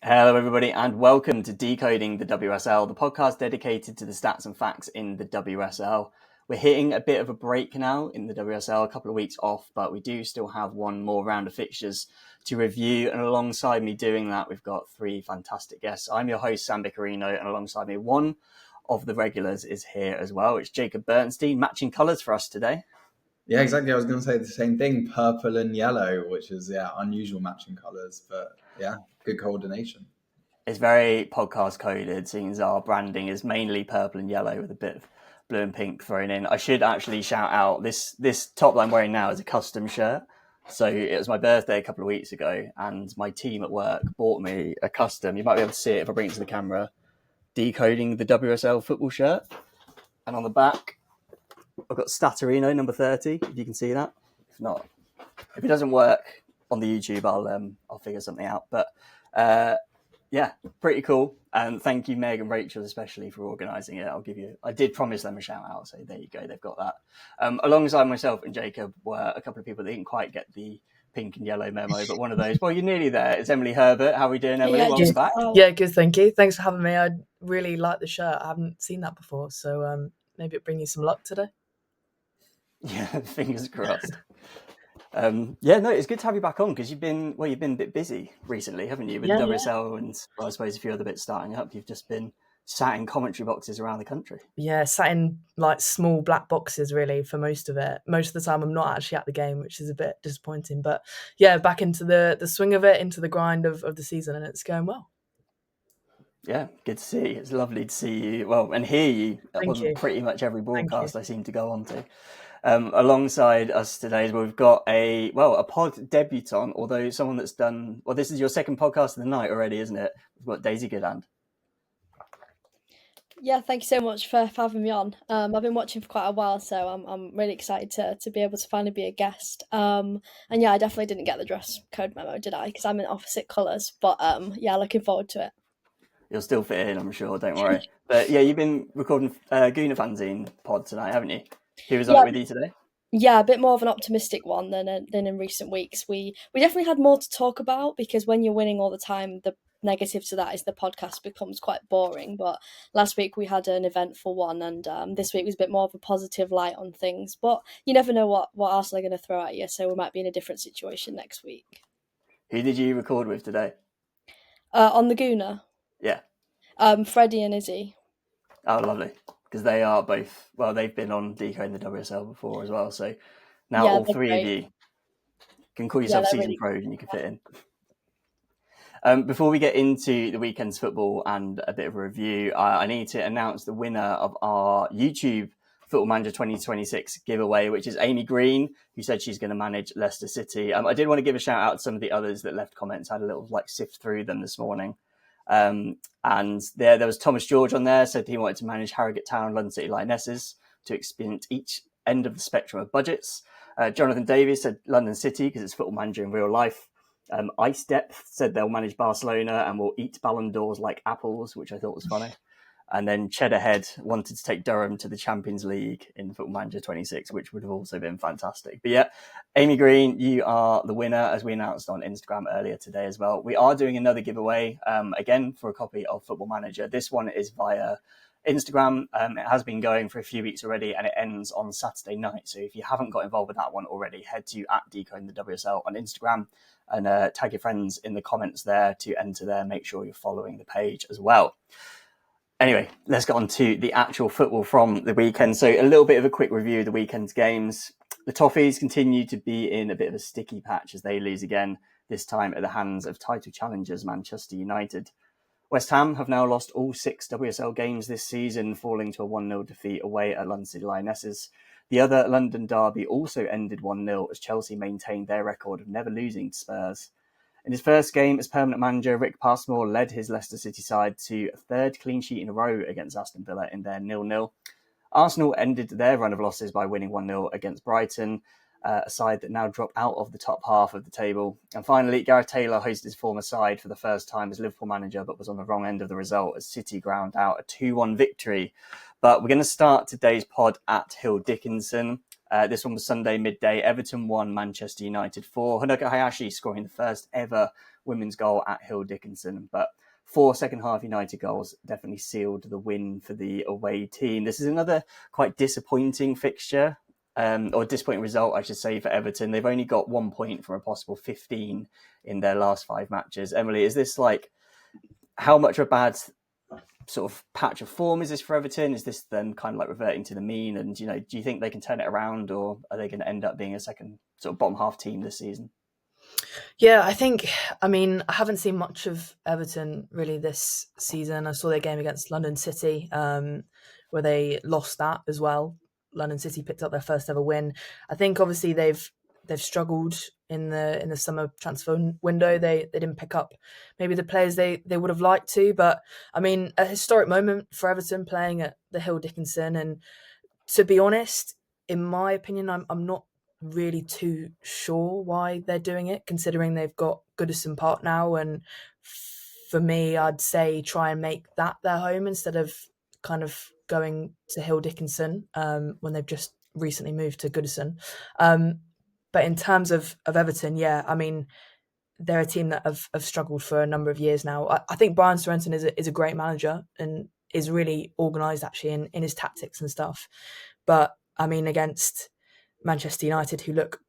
Hello, everybody, and welcome to Decoding the WSL, the podcast dedicated to the stats and facts in the WSL. We're hitting a bit of a break now in the WSL, a couple of weeks off, but we do still have one more round of fixtures to review. And alongside me doing that, we've got three fantastic guests. I'm your host, Sam Biccarino, and alongside me, one of the regulars is here as well. It's Jacob Bernstein, matching colours for us today. Yeah, exactly. I was going to say the same thing, purple and yellow, which is, unusual matching colours, but good coordination. It's very podcast coded, seeing as our branding is mainly purple and yellow with a bit of blue and pink thrown in. I should actually shout out this top that I'm wearing now is a custom shirt. So it was my birthday a couple of weeks ago, and my team at work bought me a custom. You might be able to see it if I bring it to the camera. Decoding the WSL football shirt, and on the back, I've got Biccarino number 30. If you can see that. If not, if it doesn't work on the YouTube, I'll figure something out. But yeah, pretty cool. And thank you, Meg and Rachel, especially for organising it. I did promise them a shout out, so there you go, they've got that. Alongside myself and Jacob were a couple of people that didn't quite get the pink and yellow memo, but one of those, well, you're nearly there. It's Emily Herbert. How are we doing, Emily? Welcome back. Yeah, good, thank you. Thanks for having me. I really like the shirt. I haven't seen that before, so maybe it'll bring you some luck today. Yeah, fingers crossed. It's good to have you back on because you've been a bit busy recently, haven't you, with WSL and I suppose a few other bits starting up. You've just been sat in commentary boxes around the country. Yeah, sat in like small black boxes really for most of it. Most of the time I'm not actually at the game, which is a bit disappointing. But yeah, back into the swing of it, into the grind of the season, and it's going well. Yeah, good to see. It's lovely to see you, and hear you on pretty much every broadcast I seem to go on to. Alongside us today, we've got a pod debutant, although someone that's done, this is your second podcast of the night already, isn't it? We've got Daisy Goodhand. Yeah, thank you so much for having me on. I've been watching for quite a while, so I'm really excited to be able to finally be a guest. And yeah, I definitely didn't get the dress code memo, did I? Because I'm in opposite colours. But looking forward to it. You'll still fit in, I'm sure, don't worry. But yeah, you've been recording Guna Fanzine pod tonight, haven't you? Who was on it with you today? Yeah, a bit more of an optimistic one than in recent weeks. We definitely had more to talk about because when you're winning all the time, the negative to that is the podcast becomes quite boring. But last week we had an eventful one, and this week was a bit more of a positive light on things. But you never know what Arsenal are going to throw at you, so we might be in a different situation next week. Who did you record with today? On the Guna? Yeah. Freddie and Izzy. Oh, lovely. Because they are both, they've been on Decoding the WSL before as well. So now all three of you can call yourself season pros and you can fit in. Before we get into the weekend's football and a bit of a review, I need to announce the winner of our YouTube Football Manager 2026 giveaway, which is Amy Green, who said she's going to manage Leicester City. I did want to give a shout out to some of the others that left comments. I had a little sift through them this morning. And there was Thomas George on there, said he wanted to manage Harrogate Town, London City Lionesses to experience each end of the spectrum of budgets. Jonathan Davies said London City because it's Football Manager in real life. Ice Depth said they'll manage Barcelona and will eat Ballon d'Ors like apples, which I thought was funny. And then Cheddarhead wanted to take Durham to the Champions League in Football Manager 26, which would have also been fantastic. But yeah, Amy Green, you are the winner, as we announced on Instagram earlier today as well. We are doing another giveaway, again, for a copy of Football Manager. This one is via Instagram. It has been going for a few weeks already, and it ends on Saturday night. So if you haven't got involved with that one already, head to @Decoding the WSL on Instagram and tag your friends in the comments there to enter there. Make sure you're following the page as well. Anyway, let's get on to the actual football from the weekend. So a little bit of a quick review of the weekend's games. The Toffees continue to be in a bit of a sticky patch as they lose again, this time at the hands of title challengers Manchester United. West Ham have now lost all 6 WSL games this season, falling to a 1-0 defeat away at London City Lionesses. The other London derby also ended 1-0 as Chelsea maintained their record of never losing to Spurs. In his first game as permanent manager, Rick Passmore led his Leicester City side to a third clean sheet in a row against Aston Villa in their 0-0. Arsenal ended their run of losses by winning 1-0 against Brighton, a side that now dropped out of the top half of the table. And finally, Gareth Taylor hosted his former side for the first time as Liverpool manager, but was on the wrong end of the result as City ground out a 2-1 victory. But we're going to start today's pod at Hill Dickinson. This one was Sunday midday. Everton 1, Manchester United 4. Honoka Hayashi scoring the first ever women's goal at Hill Dickinson. But 4 second half United goals definitely sealed the win for the away team. This is another quite disappointing fixture, or disappointing result, I should say, for Everton. They've only got 1 point from a possible 15 in their last 5 matches. Emily, is this like, how much of a bad sort of patch of form is this for Everton? Is this them kind of like reverting to the mean? And, do you think they can turn it around, or are they going to end up being a second sort of bottom half team this season? Yeah, I haven't seen much of Everton really this season. I saw their game against London City, where they lost that as well. London City picked up their first ever win. I think obviously they've struggled in the summer transfer window. They didn't pick up maybe the players they would have liked to, but I mean, a historic moment for Everton playing at the Hill Dickinson. And to be honest, in my opinion, I'm not really too sure why they're doing it, considering they've got Goodison Park now. And for me, I'd say try and make that their home instead of kind of going to Hill Dickinson when they've just recently moved to Goodison. But in terms of Everton, yeah, I mean, they're a team that have struggled for a number of years now. I think Brian Sorensen is a great manager and is really organised actually in his tactics and stuff. But I mean, against Manchester United, who look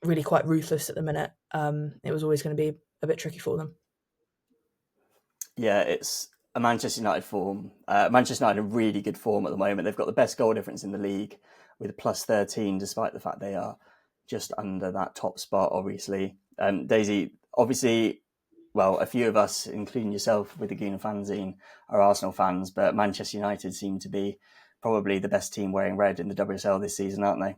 really quite ruthless at the minute, it was always going to be a bit tricky for them. Yeah, it's a Manchester United form. Manchester United in really good form at the moment. They've got the best goal difference in the league with a plus 13, despite the fact they are just under that top spot, obviously. Daisy, obviously, well, a few of us, including yourself with the Gooner fanzine, are Arsenal fans, but Manchester United seem to be probably the best team wearing red in the WSL this season, aren't they?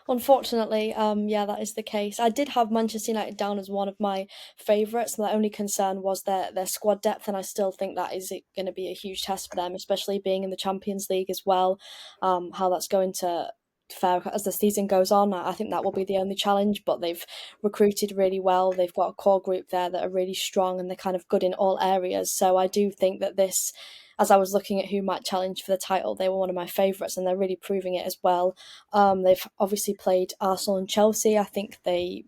Unfortunately, yeah, that is the case. I did have Manchester United down as one of my favourites. My only concern was their squad depth, and I still think that is going to be a huge test for them, especially being in the Champions League as well. How that's going to fare as the season goes on, I think that will be the only challenge. But they've recruited really well. They've got a core group there that are really strong, and they're kind of good in all areas. So I do think that this, as I was looking at who might challenge for the title, they were one of my favourites, and they're really proving it as well. They've obviously played Arsenal and Chelsea. I think they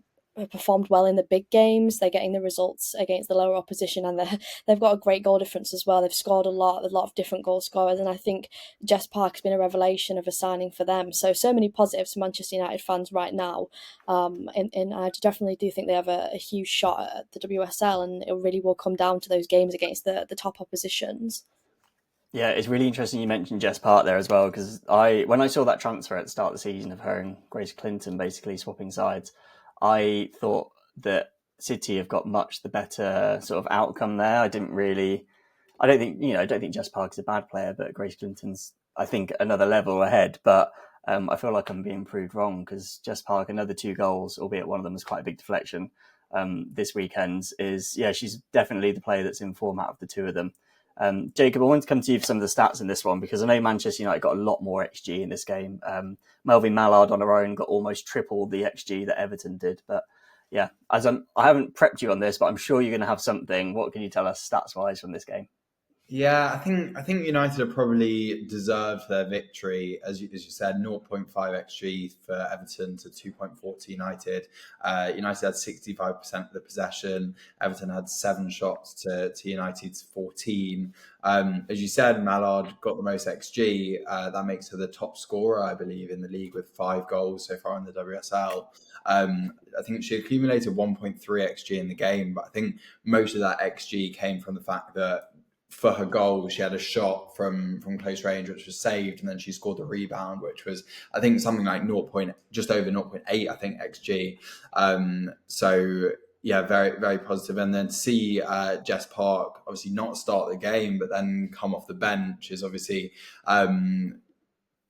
performed well in the big games. They're getting the results against the lower opposition, and they've got a great goal difference as well. They've scored a lot of different goal scorers, and I think Jess Park has been a revelation of a signing for them. So many positives for Manchester United fans right now. And I definitely do think they have a huge shot at the WSL, and it really will come down to those games against the top oppositions. Yeah, it's really interesting you mentioned Jess Park there as well, because when I saw that transfer at the start of the season of her and Grace Clinton basically swapping sides, I thought that City have got much the better sort of outcome there. I don't think Jess Park is a bad player, but Grace Clinton's, I think, another level ahead. But I feel like I'm being proved wrong, because Jess Park, another 2 goals, albeit one of them was quite a big deflection this weekend, she's definitely the player that's in form out of the 2 of them. Jacob, I wanted to come to you for some of the stats in this one, because I know Manchester United got a lot more XG in this game. Melvin Mallard on her own got almost triple the XG that Everton did. But yeah, I haven't prepped you on this, but I'm sure you're going to have something. What can you tell us stats-wise from this game? Yeah, I think United have probably deserved their victory. As you said, 0.5 XG for Everton to 2.4 to United. United had 65% of the possession. Everton had 7 shots to United's 14. As you said, Mallard got the most XG. That makes her the top scorer, I believe, in the league with 5 goals so far in the WSL. I think she accumulated 1.3 XG in the game, but I think most of that XG came from the fact that for her goal, she had a shot from close range, which was saved, and then she scored the rebound, which was, I think, something like just over 0.8, I think, XG. So yeah, very, very positive. And then to see Jess Park obviously not start the game, but then come off the bench is obviously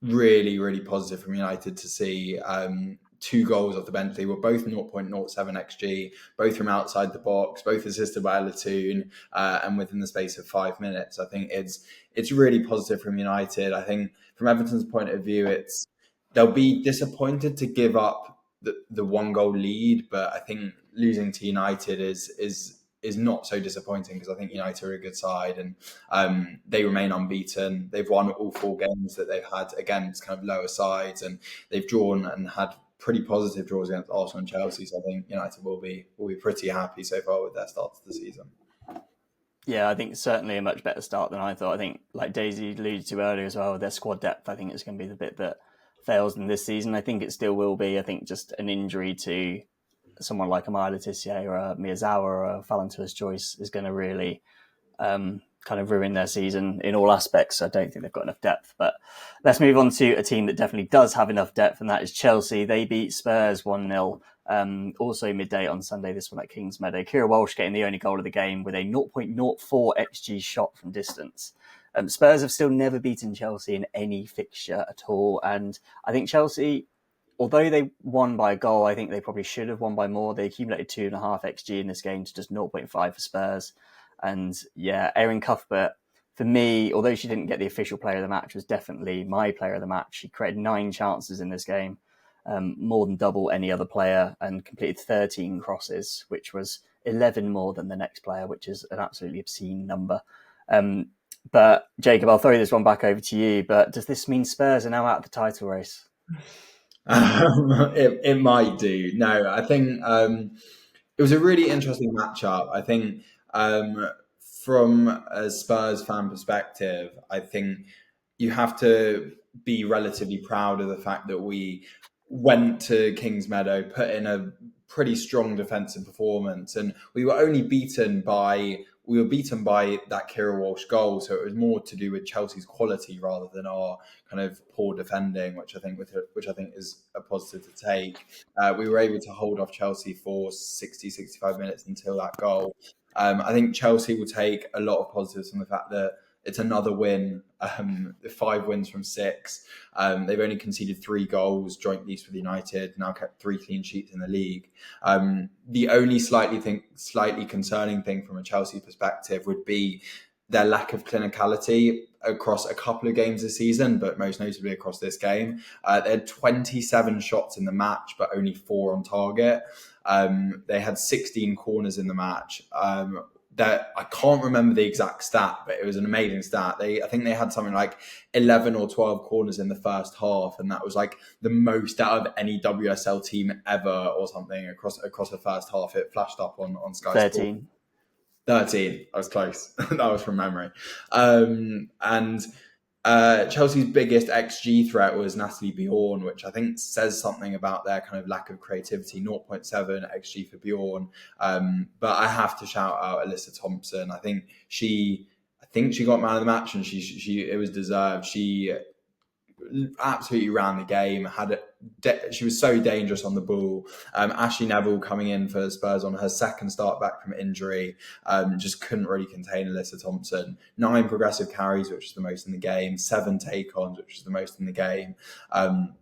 really, really positive from United to see. 2 goals off the bench. They were both 0.07 XG, both from outside the box, both assisted by Latoon, and within the space of 5 minutes. I think it's really positive from United. I think from Everton's point of view, they'll be disappointed to give up the 1 goal lead, but I think losing to United is is not so disappointing, because I think United are a good side, and they remain unbeaten. They've won all 4 games that they've had against kind of lower sides, and they've drawn and had pretty positive draws against Arsenal and Chelsea. So I think United will be pretty happy so far with their start to the season. Yeah, I think certainly a much better start than I thought. I think, like Daisy alluded to earlier as well, their squad depth, I think it's going to be the bit that fails them this season. I think it still will be. I think just an injury to someone like Amaya Letitia or a Miyazawa or a Valentuous Joyce is going to really kind of ruin their season in all aspects. I don't think they've got enough depth. But let's move on to a team that definitely does have enough depth, and that is Chelsea. They beat Spurs 1-0. Also midday on Sunday, this one at Kings Meadow. Kira Walsh getting the only goal of the game with a 0.04 XG shot from distance. Spurs have still never beaten Chelsea in any fixture at all. And I think Chelsea, although they won by a goal, I think they probably should have won by more. They accumulated 2.5 XG in this game to just 0.5 for Spurs. And yeah, Erin Cuthbert, for me, although she didn't get the official player of the match, was definitely my player of the match. She created 9 chances in this game, more than double any other player, and completed 13 crosses, which was 11 more than the next player, which is an absolutely obscene number. But Jacob, I'll throw this one back over to you. But does this mean Spurs are now out of the title race? It might do. No, I think it was a really interesting matchup. I think from a Spurs fan perspective, I think you have to be relatively proud of the fact that we went to Kings Meadow, put in a pretty strong defensive performance, and we were only beaten by that Kira Walsh goal. So it was more to do with Chelsea's quality rather than our kind of poor defending, which I think is a positive to take. We were able to hold off Chelsea for 60-65 minutes until that goal. I think Chelsea will take a lot of positives from the fact that it's another win, 5 wins from 6. They've only conceded 3 goals, joint least with United, now kept 3 clean sheets in the league. The only slightly concerning thing from a Chelsea perspective would be their lack of clinicality across a couple of games this season, but most notably across this game. They had 27 shots in the match, but only 4 on target. They had 16 corners in the match. That I can't remember the exact stat, but it was an amazing stat. I think they had something like 11 or 12 corners in the first half, and that was like the most out of any WSL team ever, or something across the first half. It flashed up on Sky 13. Sports. 13. I was close. That was from memory. Chelsea's biggest XG threat was Natalie Bjorn, which I think says something about their kind of lack of creativity. 0.7 XG for Bjorn. But I have to shout out Alyssa Thompson. I think she got man of the match, and it was deserved. She absolutely ran the game. She was so dangerous on the ball. Ashley Neville coming in for Spurs on her second start back from injury, just couldn't really contain Alyssa Thompson. 9 progressive carries, which is the most in the game. 7 take-ons, which is the most in the game. And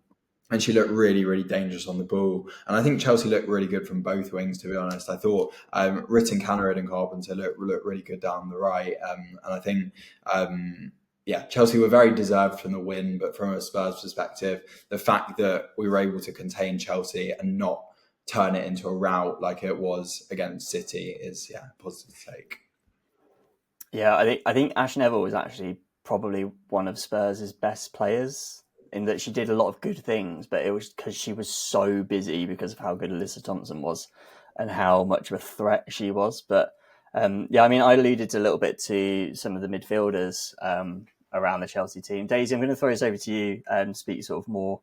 she looked really, really dangerous on the ball. And I think Chelsea looked really good from both wings, to be honest. I thought Ritten Cannerid and Carpenter looked really good down the right. And I think... Chelsea were very deserved from the win, but from a Spurs perspective, the fact that we were able to contain Chelsea and not turn it into a rout like it was against City is positive to take. Yeah, I think Ash Neville was actually probably one of Spurs' best players, in that she did a lot of good things, but it was because she was so busy because of how good Alyssa Thompson was and how much of a threat she was. But I alluded a little bit to some of the midfielders around the Chelsea team. Daisy, I'm going to throw this over to you and speak sort of more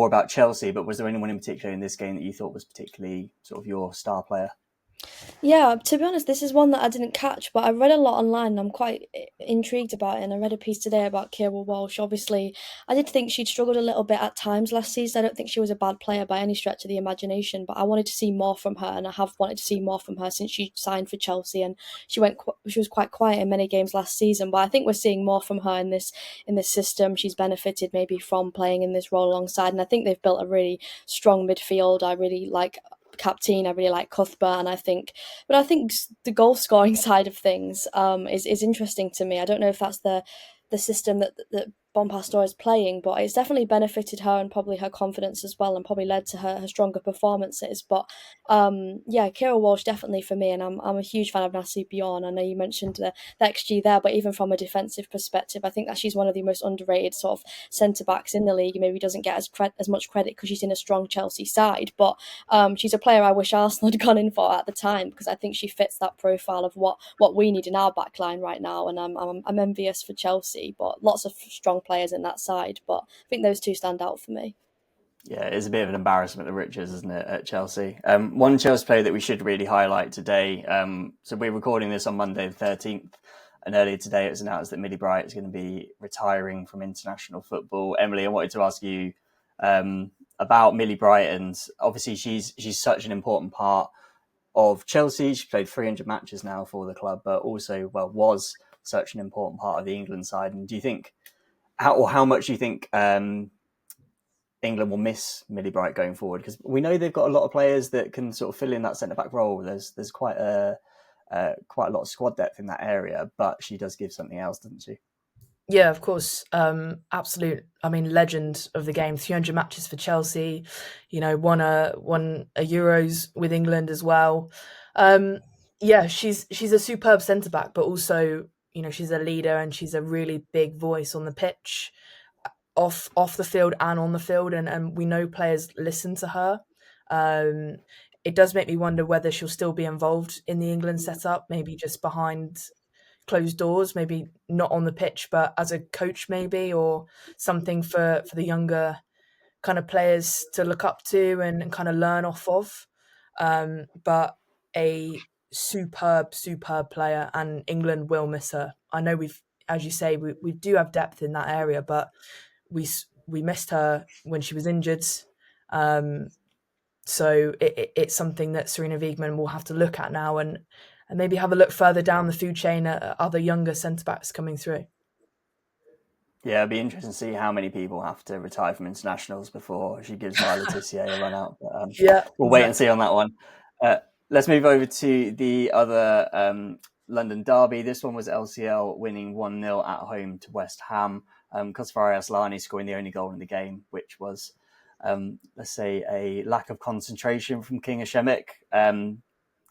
about Chelsea, but was there anyone in particular in this game that you thought was particularly sort of your star player? Yeah, to be honest, this is one that I didn't catch, but I read a lot online and I'm quite intrigued about it. And I read a piece today about Kira Walsh. Obviously, I did think she'd struggled a little bit at times last season. I don't think she was a bad player by any stretch of the imagination, but I wanted to see more from her, and I have wanted to see more from her since she signed for Chelsea. And she was quite quiet in many games last season, but I think we're seeing more from her in this system. She's benefited maybe from playing in this role alongside, and I think they've built a really strong midfield. I really like Captain. I really like Cuthbert, and I think the goal scoring side of things is interesting to me. I don't know if that's the system that Bonpastor is playing, but it's definitely benefited her and probably her confidence as well, and probably led to her stronger performances. But Kira Walsh definitely for me, and I'm a huge fan of Nassi Bjorn. I know you mentioned the XG there, but even from a defensive perspective, I think that she's one of the most underrated sort of centre backs in the league. Maybe doesn't get as much credit because she's in a strong Chelsea side, but she's a player I wish Arsenal had gone in for at the time, because I think she fits that profile of what we need in our back line right now. And I'm envious for Chelsea, but lots of strong players in that side. But I think those two stand out for me. Yeah, it's a bit of an embarrassment of riches, isn't it, at Chelsea? One Chelsea player that we should really highlight today. So we're recording this on Monday the 13th, and earlier today it was announced that Millie Bright is going to be retiring from international football. Emily, I wanted to ask you about Millie Bright, and obviously she's such an important part of Chelsea. She played 300 matches now for the club, but also was such an important part of the England side. And do you think how much do you think England will miss Millie Bright going forward? Because we know they've got a lot of players that can sort of fill in that centre back role. There's quite a lot of squad depth in that area, but she does give something else, doesn't she? Yeah, of course. Absolute. I mean, legend of the game. 300 matches for Chelsea. Won a Euros with England as well. She's a superb centre back, but also she's a leader and she's a really big voice on the pitch, off the field and on the field, and we know players listen to her. It does make me wonder whether she'll still be involved in the England setup, maybe just behind closed doors, maybe not on the pitch, but as a coach maybe, or something for the younger kind of players to look up to and kind of learn off of. But a superb player, and England will miss her. I know as you say, we do have depth in that area, but we missed her when she was injured. So it's something that Sarina Wiegman will have to look at now and maybe have a look further down the food chain at other younger centre-backs coming through. Yeah, it'd be interesting to see how many people have to retire from internationals before she gives Viola Tissier a run out. But, we'll wait and see on that one. Let's move over to the other London derby. This one was LCL winning 1-0 at home to West Ham. Kosovare Asllani scoring the only goal in the game, which was, let's say, a lack of concentration from Kinga Shemik.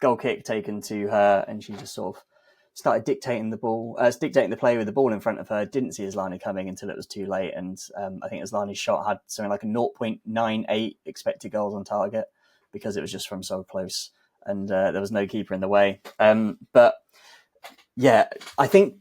Goal kick taken to her, and she just sort of started dictating the play with the ball in front of her. Didn't see Asllani coming until it was too late, and I think Asllani's shot had something like a 0.98 expected goals on target because it was just from so close, and there was no keeper in the way. But yeah, I think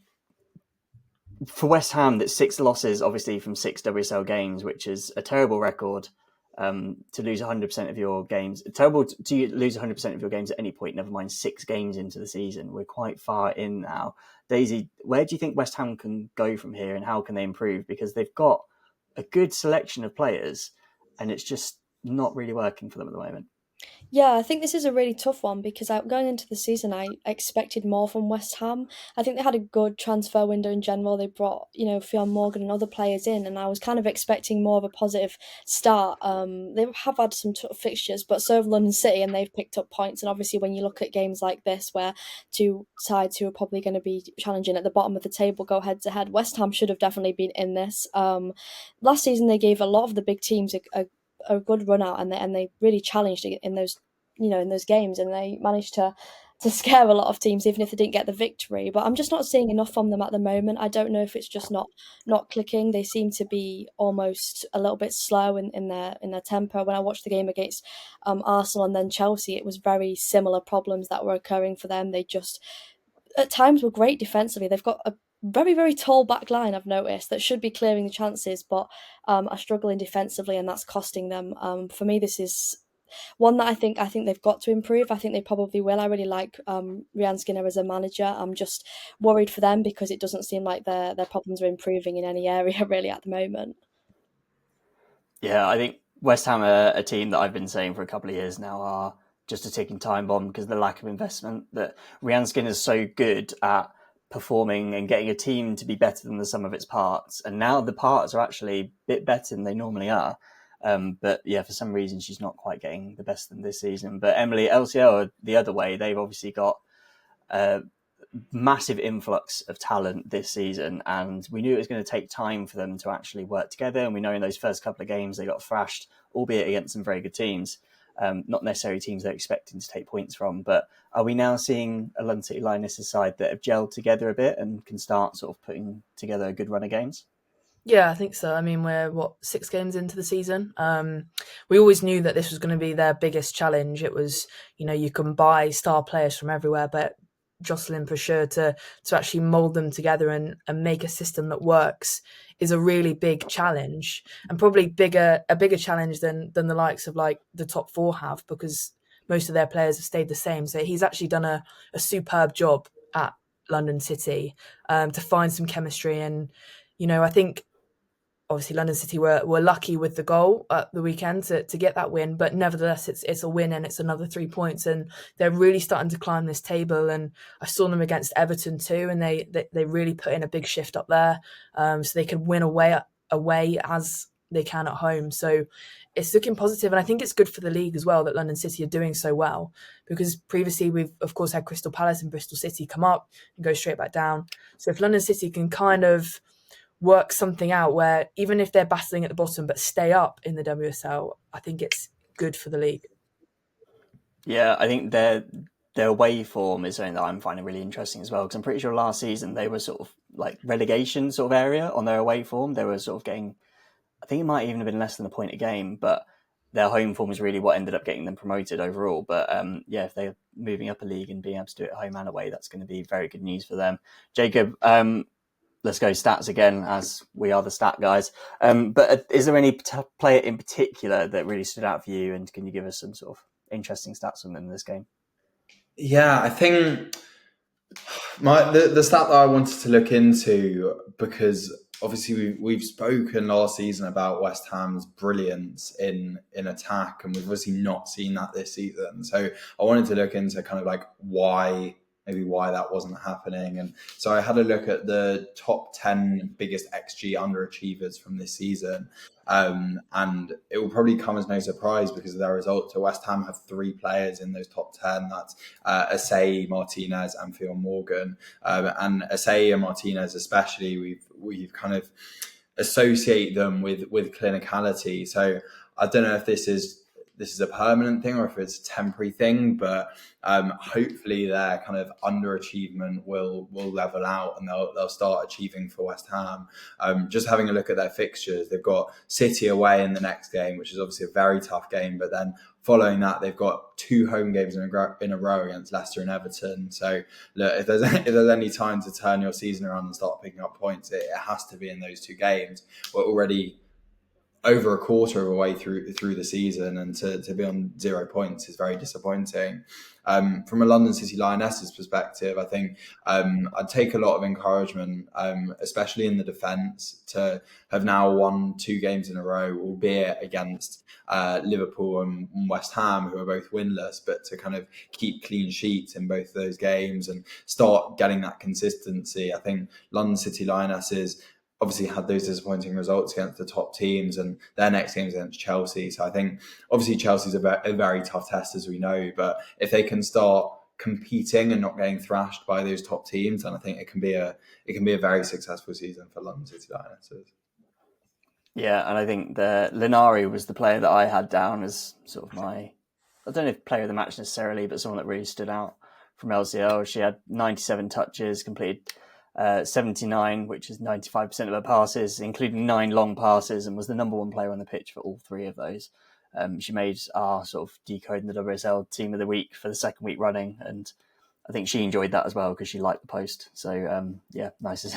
for West Ham, that's 6 losses, obviously from 6 WSL games, which is a terrible record. To lose 100% of your games. Terrible to lose 100% of your games at any point, never mind 6 games into the season. We're quite far in now. Daisy, where do you think West Ham can go from here, and how can they improve? Because they've got a good selection of players and it's just not really working for them at the moment. Yeah, I think this is a really tough one because going into the season, I expected more from West Ham. I think they had a good transfer window in general. They brought, Fionn Morgan and other players in, and I was kind of expecting more of a positive start. They have had some tough fixtures, but so have London City, and they've picked up points. And obviously, when you look at games like this, where two sides who are probably going to be challenging at the bottom of the table go head to head, West Ham should have definitely been in this. Last season, they gave a lot of the big teams a good run out, and they really challenged in those games, and they managed to scare a lot of teams even if they didn't get the victory. But I'm just not seeing enough from them at the moment. I don't know if it's just not clicking. They seem to be almost a little bit slow in their tempo. When I watched the game against Arsenal and then Chelsea, it was very similar problems that were occurring for them. They just at times were great defensively. They've got a very, very tall back line, I've noticed, that should be clearing the chances, but are struggling defensively, and that's costing them. For me, this is one that I think they've got to improve. I think they probably will. I really like Rhian Skinner as a manager. I'm just worried for them because it doesn't seem like their problems are improving in any area really at the moment. Yeah, I think West Ham are a team that I've been saying for a couple of years now are just a ticking time bomb because of the lack of investment. That Rhian Skinner is so good at performing and getting a team to be better than the sum of its parts. And now the parts are actually a bit better than they normally are. But yeah, for some reason, she's not quite getting the best in this season. But Emily, LCL are the other way. They've obviously got massive influx of talent this season, and we knew it was going to take time for them to actually work together. And we know in those first couple of games they got thrashed, albeit against some very good teams, not necessarily teams they're expecting to take points from. But are we now seeing a London City Lionesses side that have gelled together a bit and can start sort of putting together a good run of games? Yeah, I think so. I mean, we're 6 games into the season. We always knew that this was going to be their biggest challenge. It was, you can buy star players from everywhere, but Jocelyn Prasure to actually mould them together and make a system that works is a really big challenge, and probably a bigger challenge than the likes of like the top 4 have, because most of their players have stayed the same. So he's actually done a superb job at London City to find some chemistry. And I think obviously London City were lucky with the goal at the weekend to get that win, but nevertheless it's a win and it's another 3 points, and they're really starting to climb this table. And I saw them against Everton too, and they really put in a big shift up there, so they could win away as they can at home. So it's looking positive, and I think it's good for the league as well that London City are doing so well, because previously we've of course had Crystal Palace and Bristol City come up and go straight back down. So if London City can kind of work something out where even if they're battling at the bottom but stay up in the WSL, I think it's good for the league. Yeah, I think their away form is something that I'm finding really interesting as well, because I'm pretty sure last season they were sort of like relegation sort of area on their away form. They were sort of getting, I think it might even have been less than a point a game, but their home form is really what ended up getting them promoted overall. But if they're moving up a league and being able to do it home and away, that's going to be very good news for them. Jacob, let's go stats again, as we are the stat guys. But is there any player in particular that really stood out for you, and can you give us some sort of interesting stats from them in this game? Yeah, I think the stat that I wanted to look into, because obviously we've spoken last season about West Ham's brilliance in attack, and we've obviously not seen that this season. So I wanted to look into kind of like why that wasn't happening. And so I had a look at the top 10 biggest XG underachievers from this season. And it will probably come as no surprise because of their results. So West Ham have 3 players in those top 10. That's Asai, Martinez and Theo Morgan. And Asai and Martinez especially, we've kind of associate them with clinicality. So I don't know if this is a permanent thing or if it's a temporary thing, but hopefully their kind of underachievement will level out and they'll start achieving for West Ham. Just having a look at their fixtures, they've got City away in the next game, which is obviously a very tough game, but then following that, they've got 2 home games in a row against Leicester and Everton. So look, if there's any time to turn your season around and start picking up points, it has to be in those 2 games. We're already over a quarter of the way through the season, and to be on 0 points is very disappointing. From a London City Lionesses perspective, I think I'd take a lot of encouragement, especially in the defence, to have now won 2 games in a row, albeit against Liverpool and West Ham, who are both winless, but to kind of keep clean sheets in both of those games and start getting that consistency. I think London City Lionesses obviously had those disappointing results against the top teams, and their next game is against Chelsea. So I think obviously Chelsea's a very tough test, as we know, but if they can start competing and not getting thrashed by those top teams, then I think it can be a very successful season for London City Lionesses. Yeah, and I think the Linari was the player that I had down as sort of my, I don't know if player of the match necessarily, but someone that really stood out from LCL. She had 97 touches, completed 79, which is 95% of her passes, including 9 long passes, and was the number 1 player on the pitch for all 3 of those. She made our sort of Decoding the WSL team of the week for the 2nd week running, and I think she enjoyed that as well because she liked the post. So nice.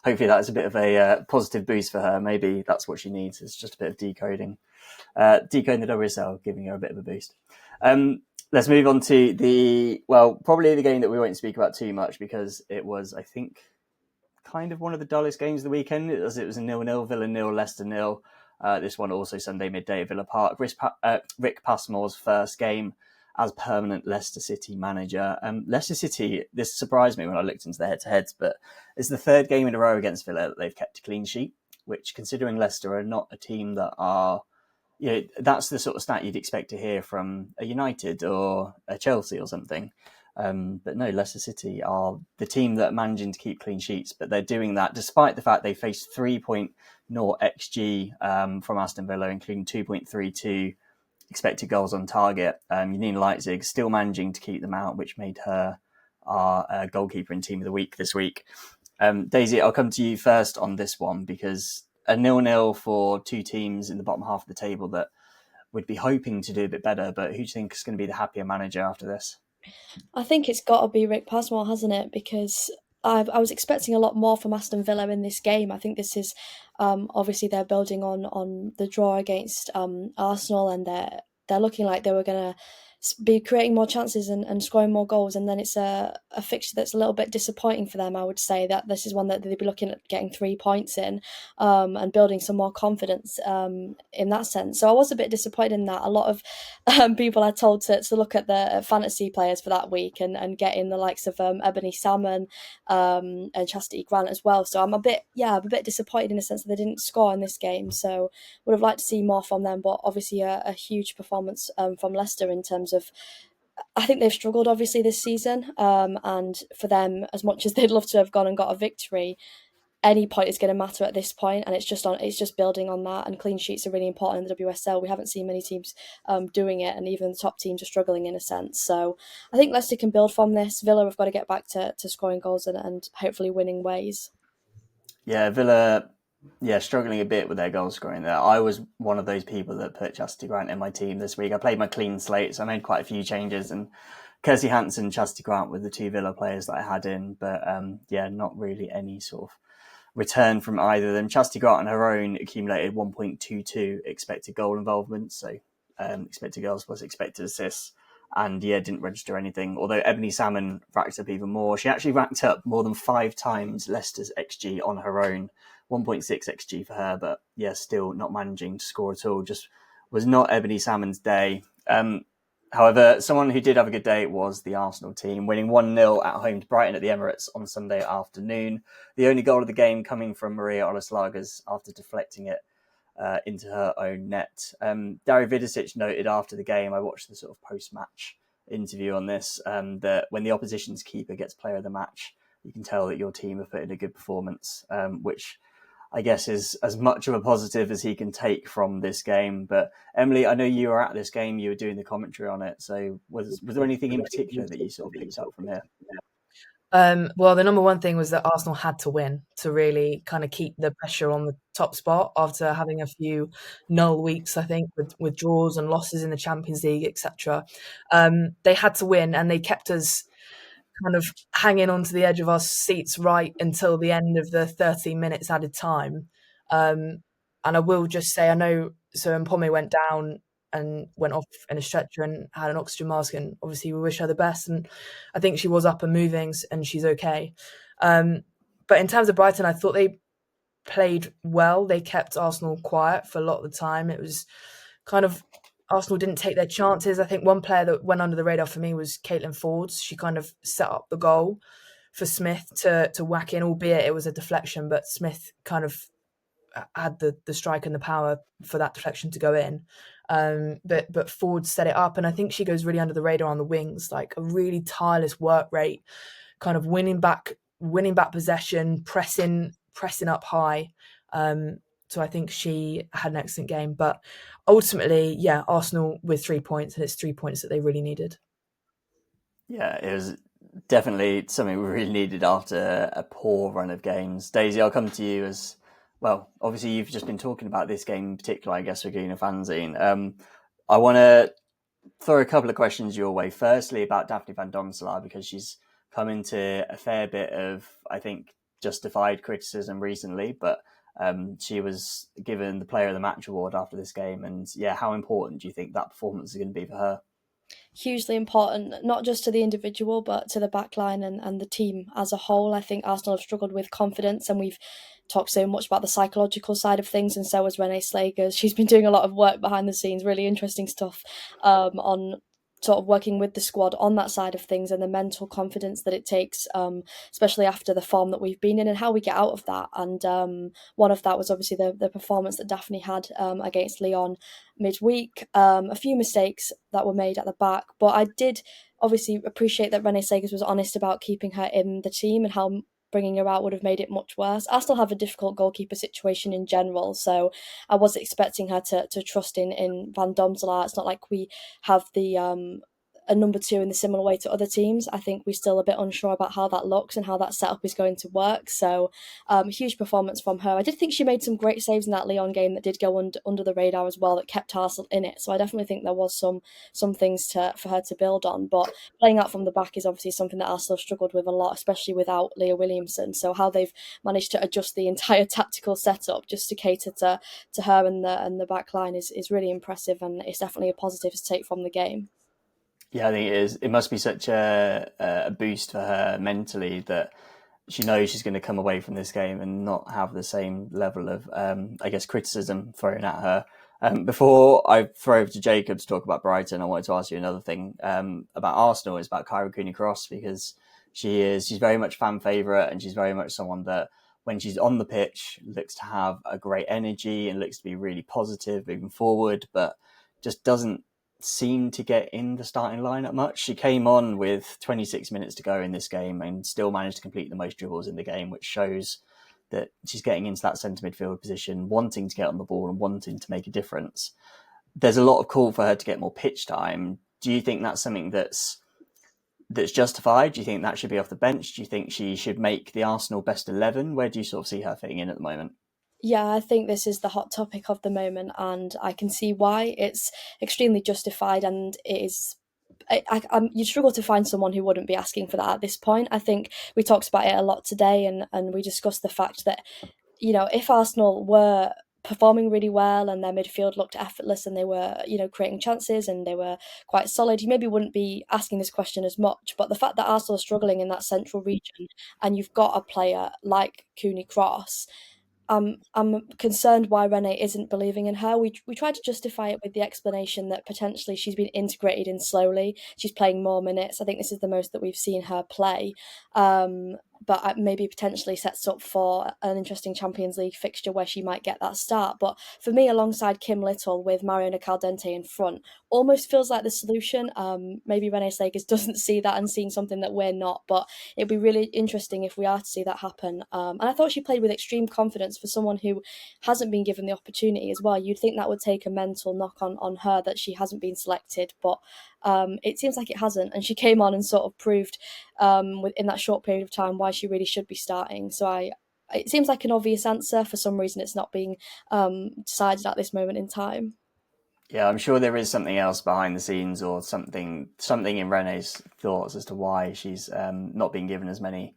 Hopefully that's a bit of a positive boost for her. Maybe that's what she needs. It's just a bit of decoding the WSL, giving her a bit of a boost. Let's move on to probably the game that we won't speak about too much because it was, I think, kind of one of the dullest games of the weekend. It was a 0-0, Villa 0, Leicester 0. This one also Sunday midday at Villa Park. Rick Passmore's first game as permanent Leicester City manager. Leicester City, this surprised me when I looked into the head-to-heads, but it's the 3rd game in a row against Villa that they've kept a clean sheet, which, considering Leicester are not a team that are, that's the sort of stat you'd expect to hear from a United or a Chelsea or something. But no, Leicester City are the team that are managing to keep clean sheets, but they're doing that despite the fact they faced 3.0 XG from Aston Villa, including 2.32 expected goals on target. Janine Leipzig still managing to keep them out, which made her our goalkeeper and team of the week this week. Daisy, I'll come to you first on this one, because a 0-0 for two teams in the bottom half of the table that would be hoping to do a bit better, but who do you think is going to be the happier manager after this? I think it's got to be Rick Passmore, hasn't it? Because I was expecting a lot more from Aston Villa in this game. I think this is obviously they're building on the draw against Arsenal, and they're looking like they were going to be creating more chances and scoring more goals. And then it's a fixture that's a little bit disappointing for them. I would say that this is one that they'd be looking at getting 3 points in and building some more confidence in that sense. So I was a bit disappointed in that. A lot of people are told to look at the fantasy players for that week and get in the likes of Ebony Salmon and Chastity Grant as well. So I'm a bit disappointed in the sense that they didn't score in this game. So would have liked to see more from them, but obviously a huge performance from Leicester in terms of, I think they've struggled obviously this season, and for them, as much as they'd love to have gone and got a victory, any point is going to matter at this point, and it's just building on that. And clean sheets are really important in the WSL. We haven't seen many teams doing it, and even the top teams are struggling in a sense. So I think Leicester can build from this. Villa have got to get back to scoring goals and hopefully winning ways. Yeah, Villa, struggling a bit with their goal scoring there. I was one of those people that put Chastity Grant in my team this week. I played my clean slate, so I made quite a few changes, and Kirsty Hansen, Chastity Grant were the two Villa players that I had in, but not really any sort of return from either of them. Chastity Grant on her own accumulated 1.22 expected goal involvement, so expected goals plus expected assists, and didn't register anything. Although Ebony Salmon racked up even more. She actually racked up more than 5 times Leicester's XG on her own, 1.6 XG for her, but still not managing to score at all. Just was not Ebony Salmon's day. However, someone who did have a good day was the Arsenal team, winning 1-0 at home to Brighton at the Emirates on Sunday afternoon. The only goal of the game coming from Maria Olaslagas after deflecting it into her own net. Daria Vidicic noted after the game, I watched the sort of post-match interview on this, that when the opposition's keeper gets player of the match, you can tell that your team have put in a good performance, which I guess is as much of a positive as he can take from this game. But Emily, I know you were at this game, you were doing the commentary on it. So was there anything in particular that you sort of picked up from here? Well, the number one thing was that Arsenal had to win to really kind of keep the pressure on the top spot after having a few null weeks, I think, with draws and losses in the Champions League, etc. They had to win, and they kept us kind of hanging onto the edge of our seats right until the end of the 13 minutes added time. And I will just say, I know, so Mpome went down and went off in a stretcher and had an oxygen mask, and obviously we wish her the best, and I think she was up and moving and she's okay. But in terms of Brighton, I thought they played well. They kept Arsenal quiet for a lot of the time. It was kind of, Arsenal didn't take their chances. I think one player that went under the radar for me was Caitlin Fords. She kind of set up the goal for Smith to whack in, albeit it was a deflection, but Smith kind of had the strike and the power for that deflection to go in. But Ford set it up, and I think she goes really under the radar on the wings, like a really tireless work rate, kind of winning back possession, pressing up high. So I think she had an excellent game. But ultimately, Arsenal with 3 points, and it's 3 points that they really needed. Yeah, it was definitely something we really needed after a poor run of games. Daisy, I'll come to you as well. Obviously, you've just been talking about this game in particular, I guess, for Guna Fanzine. I want to throw a couple of questions your way. Firstly, about Daphne van Domselaar, because she's come into a fair bit of, I think, justified criticism recently, but she was given the Player of the Match award after this game. And how important do you think that performance is going to be for her? Hugely important, not just to the individual, but to the backline and the team as a whole. I think Arsenal have struggled with confidence, and we've talked so much about the psychological side of things, and so has Renee Slagers. She's been doing a lot of work behind the scenes, really interesting stuff on sort of working with the squad on that side of things and the mental confidence that it takes, especially after the form that we've been in, and how we get out of that. And one of that was obviously the performance that Daphne had against Lyon midweek. A few mistakes that were made at the back, but I did obviously appreciate that Renee Sagers was honest about keeping her in the team and how bringing her out would have made it much worse. I still have a difficult goalkeeper situation in general, so I was expecting her to trust in Van Domselaar. It's not like we have the a number 2 in the similar way to other teams. I think we're still a bit unsure about how that looks and how that setup is going to work. So huge performance from her. I did think she made some great saves in that Lyon game that did go under the radar as well, that kept Arsenal in it. So I definitely think there was some things for her to build on. But playing out from the back is obviously something that Arsenal struggled with a lot, especially without Leah Williamson. So how they've managed to adjust the entire tactical setup just to cater to her and the back line is really impressive, and it's definitely a positive to take from the game. Yeah, I think it is. It must be such a boost for her mentally that she knows she's going to come away from this game and not have the same level of, I guess, criticism thrown at her. Before I throw over to Jacob to talk about Brighton, I wanted to ask you another thing about Arsenal. Is about Kyra Cooney-Cross, because she's very much fan favourite, and she's very much someone that when she's on the pitch looks to have a great energy and looks to be really positive moving forward, but just doesn't seem to get in the starting lineup much. She came on with 26 minutes to go in this game and still managed to complete the most dribbles in the game, which shows that she's getting into that centre midfield position, wanting to get on the ball and wanting to make a difference. There's a lot of call for her to get more pitch time. Do you think that's something that's justified? Do you think that should be off the bench? Do you think she should make the Arsenal best 11? Where do you sort of see her fitting in at the moment? Yeah, I think this is the hot topic of the moment, and I can see why. It's extremely justified, and it is. You struggle to find someone who wouldn't be asking for that at this point. I think we talked about it a lot today, and we discussed the fact that, if Arsenal were performing really well and their midfield looked effortless and they were, creating chances and they were quite solid, you maybe wouldn't be asking this question as much. But the fact that Arsenal are struggling in that central region and you've got a player like Cooney-Cross, I'm concerned why Renee isn't believing in her. We tried to justify it with the explanation that potentially she's been integrated in slowly. She's playing more minutes. I think this is the most that we've seen her play. But maybe potentially sets up for an interesting Champions League fixture where she might get that start. But for me, alongside Kim Little with Mariona Caldente in front, almost feels like the solution. Maybe Renee Sagers doesn't see that and seeing something that we're not, but it'd be really interesting if we are to see that happen. And I thought she played with extreme confidence for someone who hasn't been given the opportunity as well. You'd think that would take a mental knock on her that she hasn't been selected, but it seems like it hasn't. And she came on and sort of proved in that short period of time why she really should be starting. So it seems like an obvious answer. For some reason, it's not being decided at this moment in time. Yeah, I'm sure there is something else behind the scenes, or something in Renee's thoughts as to why she's not being given as many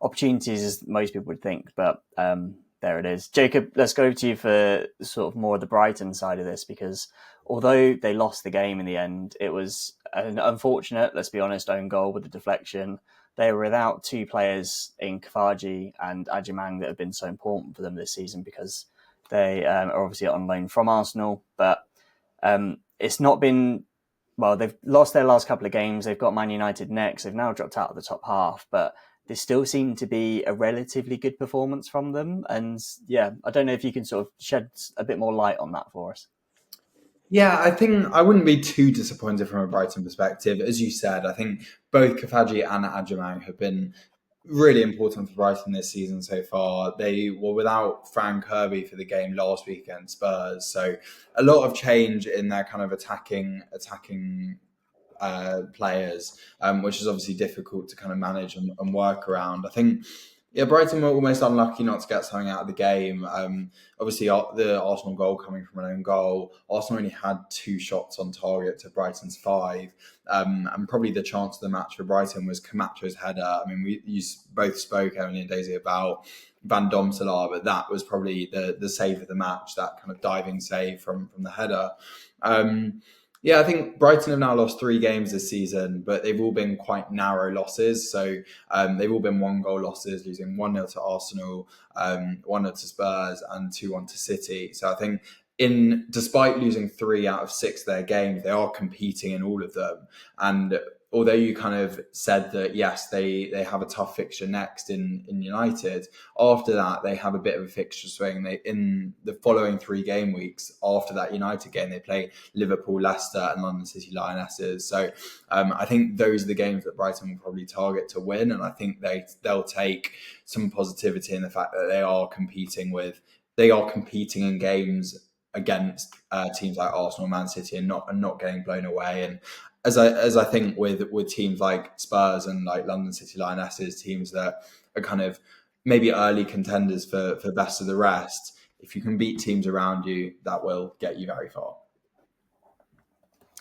opportunities as most people would think. But there it is. Jacob, let's go to you for sort of more of the Brighton side of this, because although they lost the game in the end, it was an unfortunate, let's be honest, own goal with the deflection. They were without 2 players in Kafaji and Ajimang that have been so important for them this season, because they are obviously on loan from Arsenal. But it's not been, well, they've lost their last couple of games. They've got Man United next. They've now dropped out of the top half, but there still seemed to be a relatively good performance from them. And yeah, I don't know if you can sort of shed a bit more light on that for us. Yeah, I think I wouldn't be too disappointed from a Brighton perspective. As you said, I think both Kafaji and Ajamang have been really important for Brighton this season so far. They were without Fran Kirby for the game last week against Spurs, so a lot of change in their kind of attacking players, which is obviously difficult to kind of manage and work around. I think, yeah, Brighton were almost unlucky not to get something out of the game. Obviously, the Arsenal goal coming from an own goal. Arsenal only had 2 shots on target to Brighton's 5. And probably the chance of the match for Brighton was Camacho's header. I mean, you both spoke, Emily and Daisy, about Van Domselaar, but that was probably the save of the match, that kind of diving save from the header. Yeah, I think Brighton have now lost 3 games this season, but they've all been quite narrow losses. So they've all been 1-goal losses, losing 1-0 to Arsenal, 1-0 to Spurs, and 2-1 to City. So I think despite losing 3 out of 6 of their games, they are competing in all of them. And although you kind of said that, yes, they have a tough fixture next in United, after that, they have a bit of a fixture swing. In the following 3 game weeks after that United game, they play Liverpool, Leicester and London City Lionesses. So I think those are the games that Brighton will probably target to win. And I think they'll take some positivity in the fact that they are competing in games against teams like Arsenal, Man City, and not getting blown away. And as I think with teams like Spurs and like London City Lionesses, teams that are kind of maybe early contenders for best of the rest, if you can beat teams around you, that will get you very far.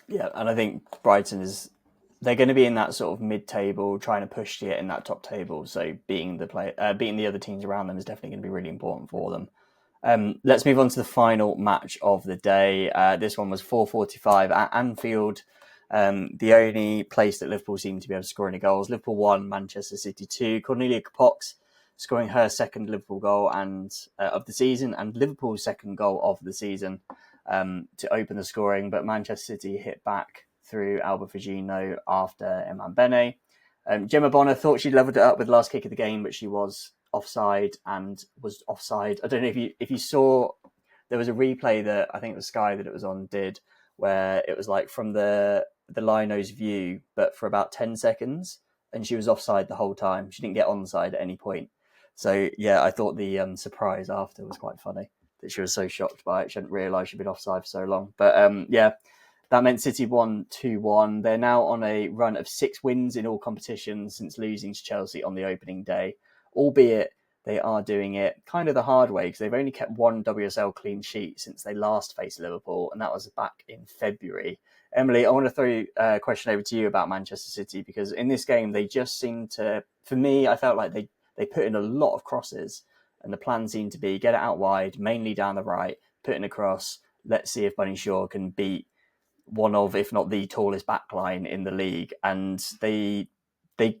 Yeah, and I think Brighton they're going to be in that sort of mid-table, trying to push to get in that top table. So beating the other teams around them is definitely going to be really important for them. Let's move on to the final match of the day. This one was 4:45 at Anfield. The only place that Liverpool seemed to be able to score any goals. Liverpool 1, Manchester City 2. Cornelia Cox scoring her second Liverpool goal of the season, and Liverpool's second goal of the season to open the scoring. But Manchester City hit back through Alba Fugino after Eman Bene. Gemma Bonner thought she levelled it up with the last kick of the game, but she was offside. I don't know if you saw, there was a replay that I think it was Sky that it was on did, where it was like from the lino's view, but for about 10 seconds, and she was offside the whole time. She didn't get onside at any point. So yeah, I thought the surprise after was quite funny, that she was so shocked by it. She hadn't realised she'd been offside for so long. But yeah, that meant City won 2-1. They're now on a run of 6 wins in all competitions since losing to Chelsea on the opening day, albeit they are doing it kind of the hard way, because they've only kept 1 WSL clean sheet since they last faced Liverpool, and that was back in February. Emily, I want to throw a question over to you about Manchester City, because in this game, they just seemed to, for me, I felt like they put in a lot of crosses, and the plan seemed to be get it out wide, mainly down the right, put in a cross, let's see if Bunny Shaw can beat one of, if not the tallest backline in the league. And they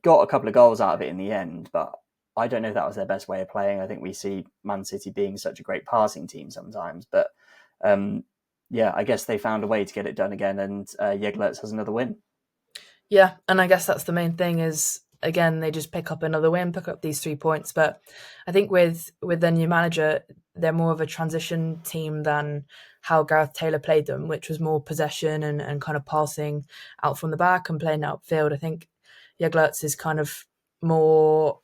got a couple of goals out of it in the end, but I don't know if that was their best way of playing. I think we see Man City being such a great passing team sometimes, but yeah, I guess they found a way to get it done again, and Jagiellots has another win. Yeah, and I guess that's the main thing is, again, they just pick up another win, pick up these 3 points. But I think with their new manager, they're more of a transition team than how Gareth Taylor played them, which was more possession and kind of passing out from the back and playing outfield. I think Jagiellots is kind of more,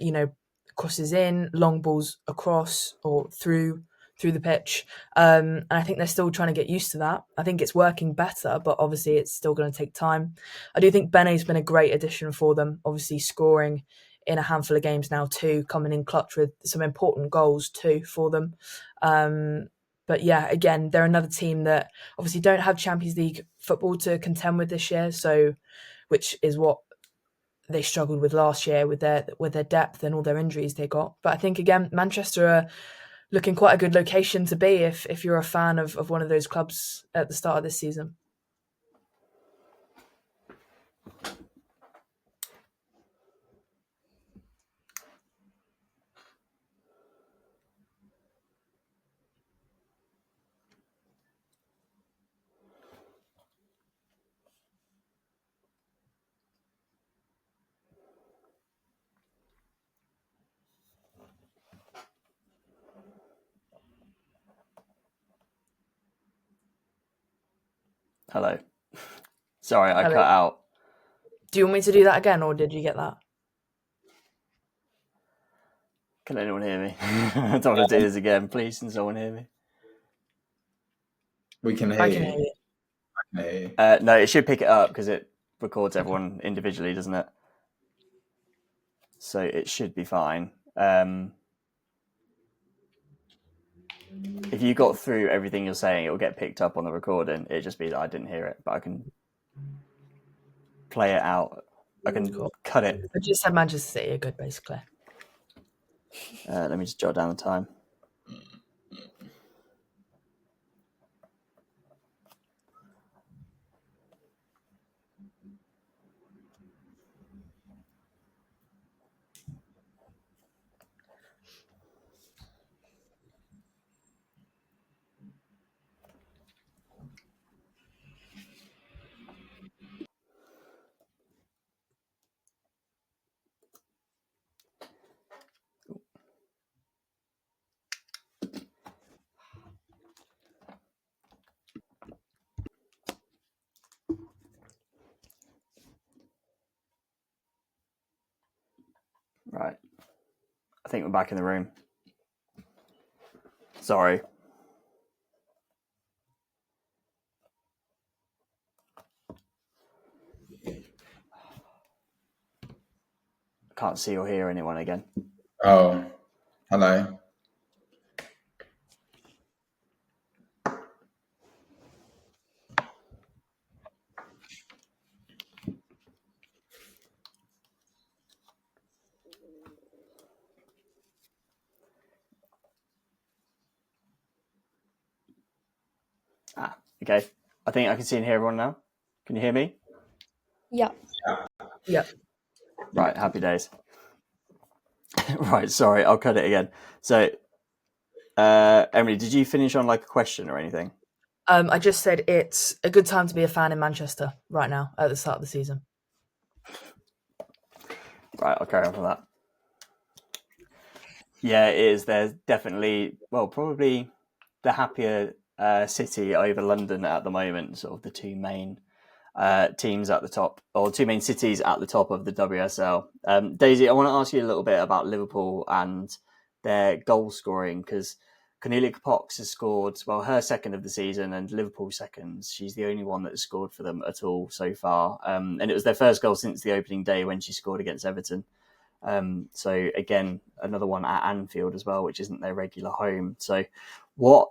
crosses in, long balls across or through the pitch. And I think they're still trying to get used to that. I think it's working better, but obviously it's still going to take time. I do think Bene's been a great addition for them, obviously scoring in a handful of games now too, coming in clutch with some important goals too for them. But yeah, again, they're another team that obviously don't have Champions League football to contend with this year, so which is what they struggled with last year with their depth and all their injuries they got. But I think, again, Manchester are looking quite a good location to be if you're a fan of one of those clubs at the start of this season. Hello. Sorry, I cut out. Do you want me to do that again, or did you get that? Can anyone hear me? I don't want to do this again. Please, can someone hear me? We can hear I you. can hear you. I can hear you. No, it should pick it up because it records everyone individually, doesn't it? So it should be fine. If you got through everything you're saying, it will get picked up on the recording. It'd just be that I didn't hear it, but I can play it out. I can cut it. I just said Manchester City are good, basically. Let me just jot down the time. Right. I think we're back in the room. Sorry. I can't see or hear anyone again. Oh, hello. Okay. I think I can see and hear everyone now. Can you hear me? Yeah. Yeah. Right. Happy days. Right. Sorry. I'll cut it again. So, Emily, did you finish on like a question or anything? I just said it's a good time to be a fan in Manchester right now at the start of the season. Right. I'll carry on from that. Yeah, it is. There's definitely, probably the happier city over London at the moment, sort of the two main teams at the top, or two main cities at the top of the WSL. Daisy, I want to ask you a little bit about Liverpool and their goal scoring, because Cornelia Cox has scored, her second of the season and Liverpool's second. She's the only one that has scored for them at all so far. And it was their first goal since the opening day when she scored against Everton. So again, another one at Anfield as well, which isn't their regular home. So what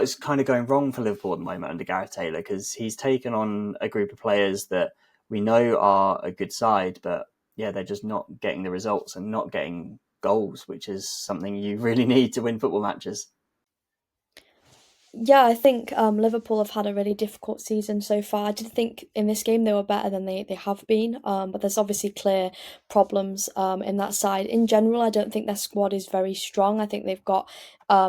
is kind of going wrong for Liverpool at the moment under Gareth Taylor? Because he's taken on a group of players that we know are a good side, but yeah, they're just not getting the results and not getting goals, which is something you really need to win football matches. Yeah, I think Liverpool have had a really difficult season so far. I did think in this game they were better than they have been, but there's obviously clear problems in that side. In general, I don't think their squad is very strong. I think they've got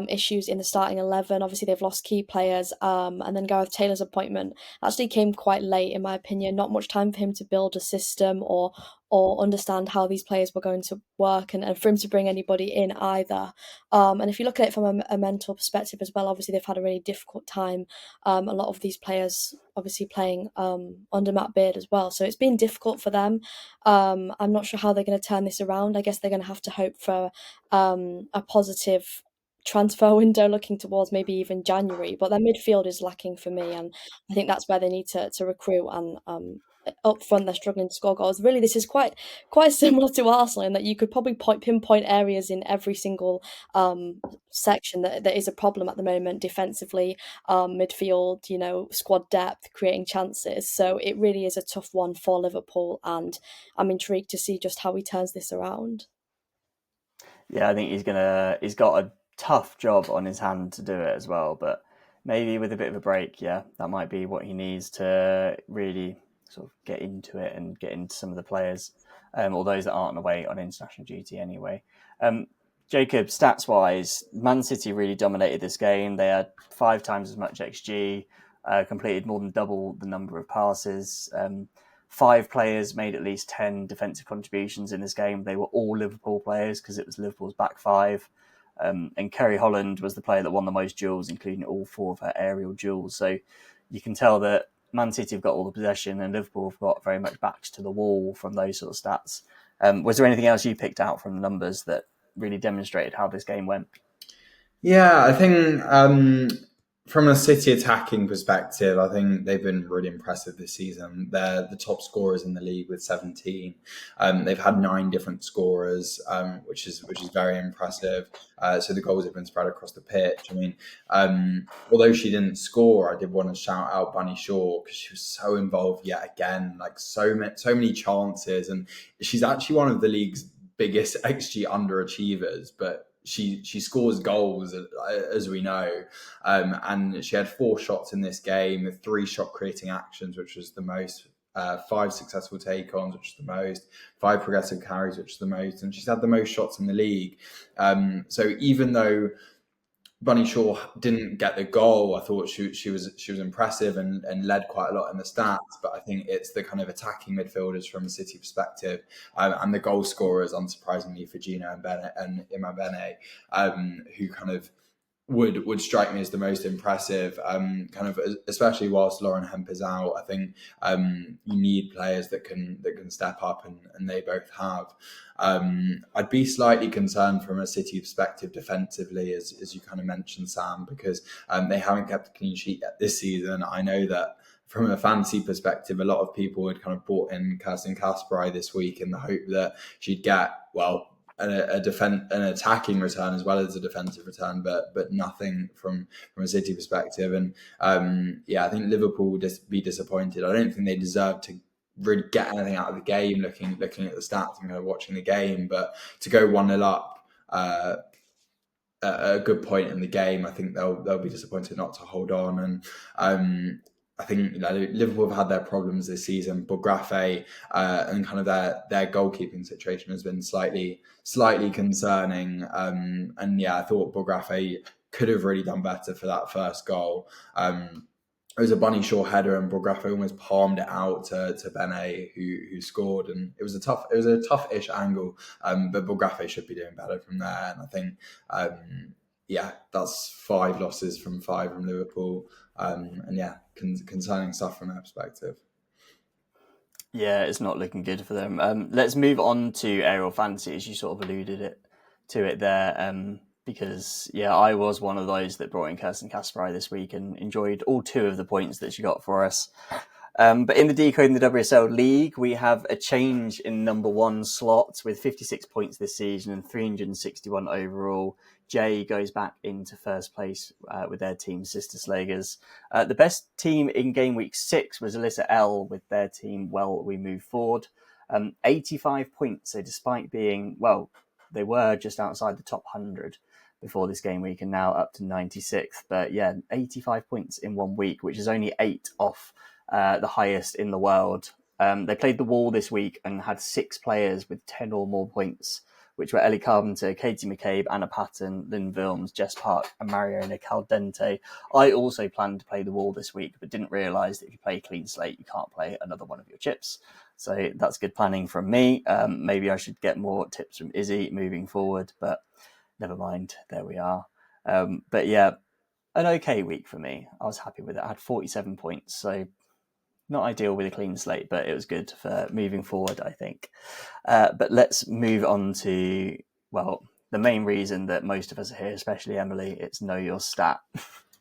issues in the starting 11. Obviously, they've lost key players, and then Gareth Taylor's appointment actually came quite late, in my opinion. Not much time for him to build a system or understand how these players were going to work, and for him to bring anybody in either. And if you look at it from a mental perspective as well, obviously they've had a really difficult time. A lot of these players obviously playing under Matt Beard as well. So it's been difficult for them. I'm not sure how they're going to turn this around. I guess they're going to have to hope for a positive transfer window looking towards maybe even January. But their midfield is lacking for me, and I think that's where they need to recruit. And up front, they're struggling to score goals. Really, this is quite similar to Arsenal in that you could probably pinpoint areas in every single section that is a problem at the moment defensively, midfield, squad depth, creating chances. So it really is a tough one for Liverpool, and I'm intrigued to see just how he turns this around. Yeah, I think he's got a tough job on his hand to do it as well, but maybe with a bit of a break, that might be what he needs to really sort of get into it and get into some of the players, or those that aren't away on international duty anyway. Jacob, stats-wise, Man City really dominated this game. They had 5 times as much XG, completed more than double the number of passes. 5 players made at least 10 defensive contributions in this game. They were all Liverpool players because it was Liverpool's back 5. And Kerry Holland was the player that won the most duels, including all 4 of her aerial duels. So you can tell that Man City have got all the possession and Liverpool have got very much backs to the wall from those sort of stats. Was there anything else you picked out from the numbers that really demonstrated how this game went? Yeah, I think from a City attacking perspective, I think they've been really impressive this season. They're the top scorers in the league with 17. They've had 9 different scorers, which is very impressive. So the goals have been spread across the pitch. I mean, although she didn't score, I did want to shout out Bunny Shaw because she was so involved yet again, like so many chances, and she's actually one of the league's biggest XG underachievers, but she scores goals, as we know, and she had 4 shots in this game, 3 shot creating actions, which was the most, 5 successful take-ons, which is the most, 5 progressive carries, which is the most, and she's had the most shots in the league. So even though Bunny Shaw didn't get the goal, I thought she was impressive and led quite a lot in the stats. But I think it's the kind of attacking midfielders from a City perspective, and the goal scorers, unsurprisingly, for Gina and Bennett and Ima Bene, who kind of would strike me as the most impressive, kind of, especially whilst Lauren Hemp is out. I think you need players that can step up, and they both have. I'd be slightly concerned from a City perspective defensively, as you kind of mentioned, Sam, because they haven't kept a clean sheet yet this season. I know that from a fantasy perspective, a lot of people had kind of brought in Kirsten Kasperai this week in the hope that she'd get, well, an attacking return as well as a defensive return, but nothing from a City perspective. And I think Liverpool would just be disappointed. I don't think they deserve to really get anything out of the game, looking at the stats and kind of watching the game. But to go 1-0 up at a good point in the game, I think they'll be disappointed not to hold on. And I think Liverpool have had their problems this season. Bografe and kind of their goalkeeping situation has been slightly concerning. And I thought Bografe could have really done better for that first goal. It was a Bunny Shaw header, and Bografe almost palmed it out to Bene, who scored, and it was a tough-ish angle. But Bografe should be doing better from there. And I think, that's 5 losses from 5 from Liverpool. Concerning stuff from that perspective. Yeah, it's not looking good for them. Let's move on to aerial fantasy, as you sort of alluded to it there. Because I was one of those that brought in Kirsten Kasperai this week and enjoyed all 2 of the points that she got for us. But in the Decoding the WSL League, we have a change in number 1 slot with 56 points this season and 361 overall. Jay goes back into first place with their team, Sister Slagers. The best team in game week 6 was Alyssa L with their team, Well We Move Forward. 85 points. So despite being, they were just outside the top 100 before this game week and now up to 96th. But 85 points in 1 week, which is only 8 off the highest in the world. They played the Wall this week and had 6 players with 10 or more points, which were Ellie Carpenter, Katie McCabe, Anna Patton, Lynn Vilms, Jess Park, and Mariona Caldente. I also planned to play the Wall this week, but didn't realise that if you play Clean Slate, you can't play another one of your chips. So that's good planning from me. Maybe I should get more tips from Izzy moving forward, but never mind. There we are. An okay week for me. I was happy with it. I had 47 points, so not ideal with a clean slate, but it was good for moving forward, I think. But let's move on to, the main reason that most of us are here, especially Emily, it's Know Your Stat.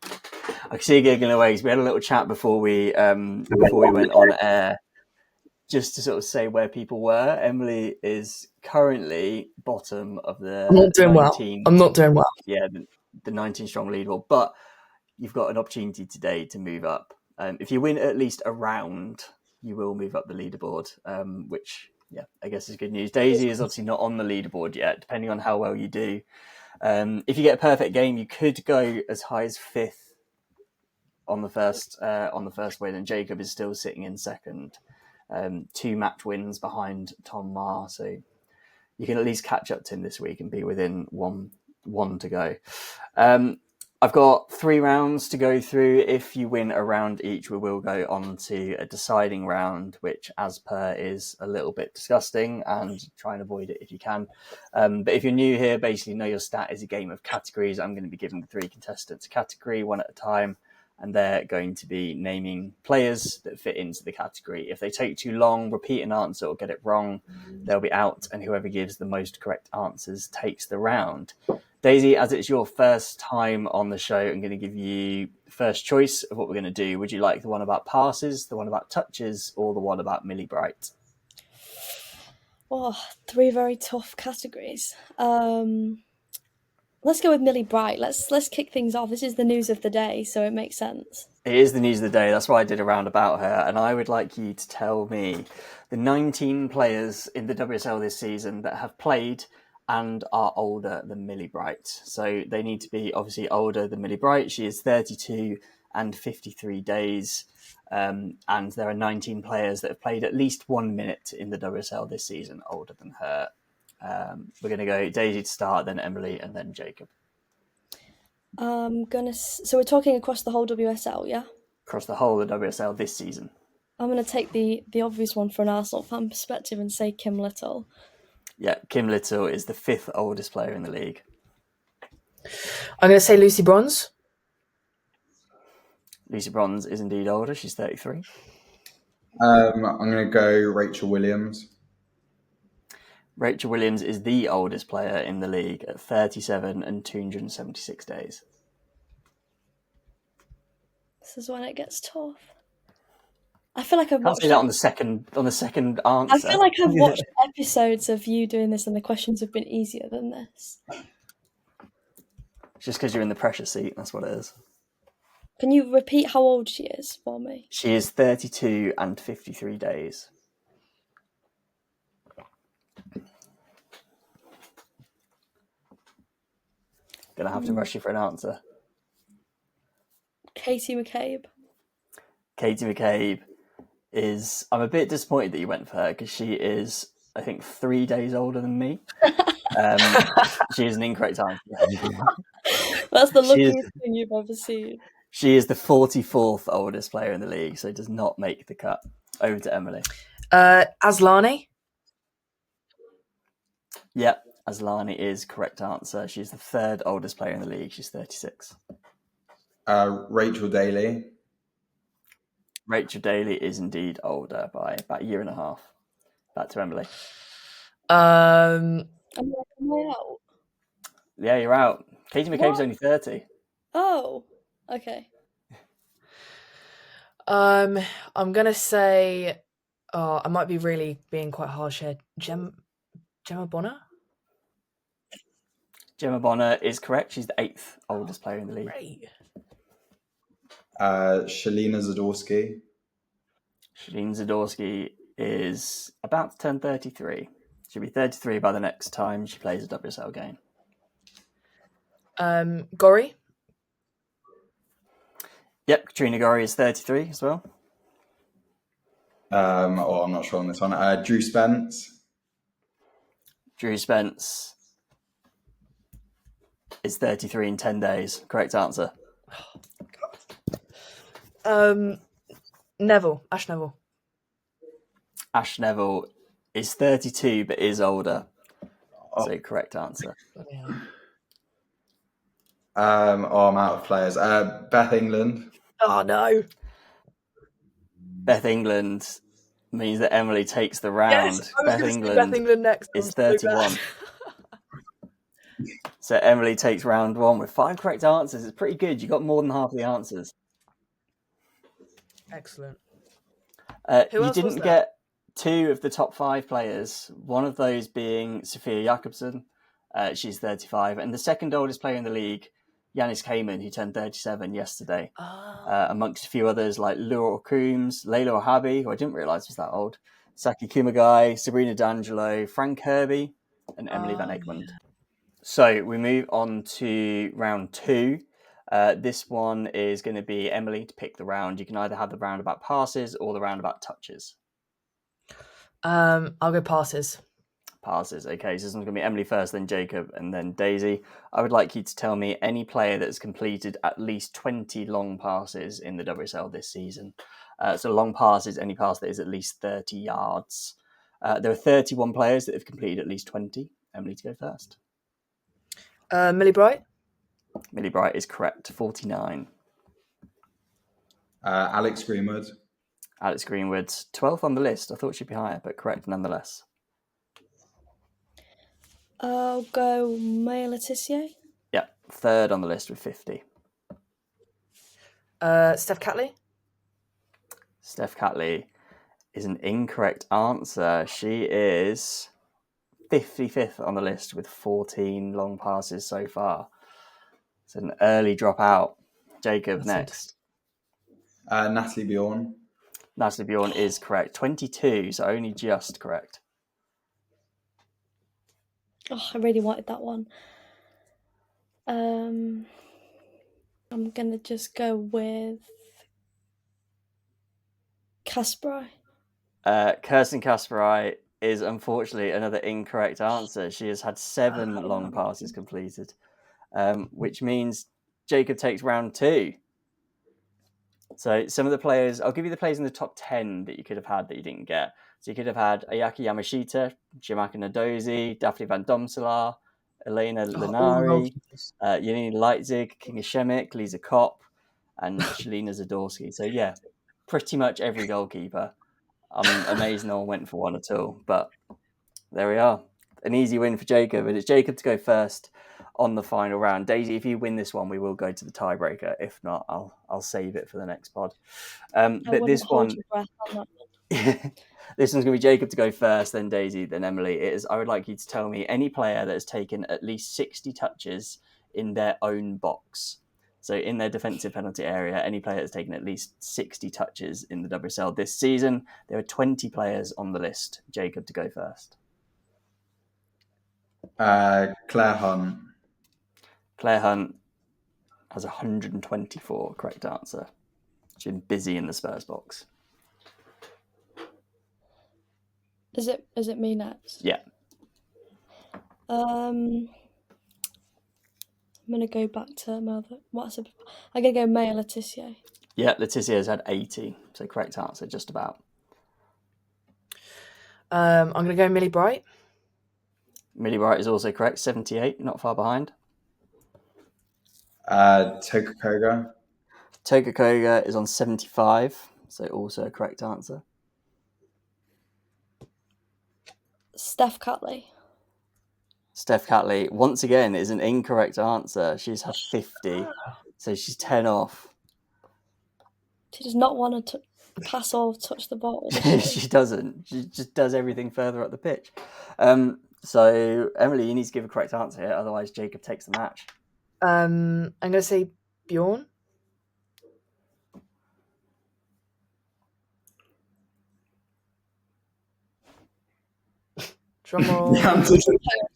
I can see you giggling away because we had a little chat before we went on air, just to sort of say where people were. Emily is currently bottom of the I'm not doing 19. Well. I'm not doing well. Yeah, the 19 strong leaderboard, but you've got an opportunity today to move up. If you win at least a round, you will move up the leaderboard, which, I guess is good news. Daisy is obviously not on the leaderboard yet, depending on how well you do. If you get a perfect game, you could go as high as 5th on the first win, and Jacob is still sitting in 2nd, 2 match wins behind Tom Marr. So you can at least catch up to him this week and be within one to go. I've got 3 rounds to go through. If you win a round each, we will go on to a deciding round, which as per is a little bit disgusting, and try and avoid it if you can. But if you're new here, basically Know Your Stat is a game of categories. I'm going to be giving the 3 contestants a category, one at a time, and they're going to be naming players that fit into the category. If they take too long, repeat an answer, or get it wrong, they'll be out, and whoever gives the most correct answers takes the round. Daisy, as it's your first time on the show, I'm going to give you first choice of what we're going to do. Would you like the one about passes, the one about touches, or the one about Millie Bright? Oh, 3 very tough categories. Let's go with Millie Bright. Let's kick things off. This is the news of the day, so it makes sense. It is the news of the day. That's why I did a round about her. And I would like you to tell me the 19 players in the WSL this season that have played and are older than Millie Bright. So they need to be obviously older than Millie Bright. She is 32 and 53 days. And there are 19 players that have played at least 1 minute in the WSL this season older than her. We're going to go Daisy to start, then Emily, and then Jacob. So we're talking across the whole WSL, yeah? Across the whole of the WSL this season. I'm going to take the obvious one for an Arsenal fan perspective and say Kim Little. Yeah, Kim Little is the 5th oldest player in the league. I'm going to say Lucy Bronze. Lucy Bronze is indeed older. She's 33. I'm going to go Rachel Williams. Rachel Williams is the oldest player in the league at 37 and 276 days. This is when it gets tough. I feel like I've watched that on the second answer. I feel like I've watched episodes of you doing this and the questions have been easier than this. It's just because you're in the pressure seat, that's what it is. Can you repeat how old she is for me? She is 32 and 53 days. Gonna have to rush you for an answer. Katie McCabe. Katie McCabe is... I'm a bit disappointed that you went for her because she is, I think, 3 days older than me. She is an incorrect answer. That's the luckiest thing you've ever seen. She is the 44th oldest player in the league, so does not make the cut. Over to Emily. Aslani. Yep, Aslani is correct answer. She's the 3rd oldest player in the league. She's 36. Rachel Daly. Rachel Daly is indeed older by about a year and a half. Back to Emily. Am I out? Yeah, you're out. Katie McCabe's only 30. Oh, okay. I'm gonna say, I might be really being quite harsh here. Gemma Bonner. Gemma Bonner is correct. She's the 8th oldest player in the league. Great. Shalina Zadorsky. Shalina Zadorsky is about to turn 33. She'll be 33 by the next time she plays a WSL game. Gorry. Yep, Katrina Gorry is 33 as well. I'm not sure on this one. Drew Spence. Drew Spence is 33 in 10 days. Correct answer. Neville. Ash Neville. Ash Neville is 32 but is older. So correct answer. Yeah. I'm out of players. Beth England. Oh no. Beth England means that Emily takes the round. Yes, I was Beth England next is 31. So Emily takes round 1 with 5 correct answers. It's pretty good. You got more than half the answers. Excellent. You didn't get 2 of the top 5 players. One of those being Sophia Jakobsen. She's 35. And the second oldest player in the league, Yanis Kamen, who turned 37 yesterday. Amongst a few others like Laura Coombs, Layla Ohabi, who I didn't realise was that old, Saki Kumagai, Sabrina D'Angelo, Frank Kirby, and Emily Van Egmond. Yeah. So we move on to round 2. This one is going to be Emily to pick the round. You can either have the round about passes or the round about touches. I'll go passes. Passes. Okay, so this one's going to be Emily first, then Jacob, and then Daisy. I would like you to tell me any player that's completed at least 20 long passes in the WSL this season. So long passes, any pass that is at least 30 yards. There are 31 players that have completed at least 20. Emily to go first. Millie Bright. Millie Bright is correct. 49. Alex Greenwood. Alex Greenwood, 12th on the list. I thought she'd be higher, but correct nonetheless. I'll go Maya Letitia. Yeah, 3rd on the list with 50. Steph Catley. Steph Catley is an incorrect answer. She is 55th on the list with 14 long passes so far. It's an early dropout. Jacob, next. Natalie Bjorn. Natalie Bjorn is correct. 22, so only just correct. Oh, I really wanted that one. I'm going to just go with Kasparai. Kirsten Kasparai is unfortunately another incorrect answer. She has had 7 long passes completed, which means Jacob takes round 2. So some of the players, I'll give you the players in the top 10 that you could have had that you didn't get. So you could have had Ayaki Yamashita, Jimaka Nadozi, Daphne Van Domselaar, Elena Linari, Janine Leitzig, Kinga Shemik, Lisa Kopp, and Shalina Zadorsky. So yeah, pretty much every goalkeeper. I'm amazed no one went for one at all, but there we are. An easy win for Jacob, and it's Jacob to go first on the final round. Daisy, if you win this one, we will go to the tiebreaker. If not, I'll save it for the next pod. But this one, this one's going to be Jacob to go first, then Daisy, then Emily. I would like you to tell me any player that has taken at least 60 touches in their own box. So in their defensive penalty area, any player that's taken at least 60 touches in the WSL this season. There are 20 players on the list. Jacob to go first. Claire Hunt. Claire Hunt has 124, correct answer. She's been busy in the Spurs box. Is it me next? Yeah. I'm gonna go back to Melvin. I'm gonna go Maya Letitia. Yeah, Letitia has had 80, so correct answer, just about. I'm gonna go Millie Bright. Millie Bright is also correct, 78, not far behind. Toka Koga. Toka Koga is on 75, so also a correct answer. Steph Catley. Steph Catley, once again, is an incorrect answer. She's had 50, so she's 10 off. She does not want to pass or touch the ball. She doesn't. She just does everything further up the pitch. So, Emily, you need to give a correct answer here, otherwise Jacob takes the match. I'm going to say Bjorn.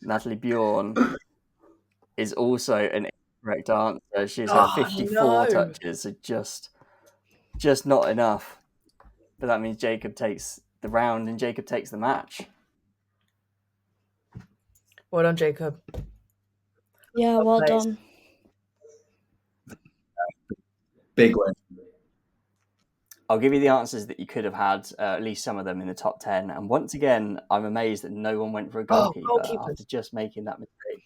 Natalie Bjorn is also an incorrect answer. She's had 54 touches, so just not enough. But that means Jacob takes the round and Jacob takes the match. Well done, Jacob. Yeah, well done. Big win. I'll give you the answers that you could have had, at least some of them in the top 10. And once again, I'm amazed that no one went for a goalkeeper after just making that mistake.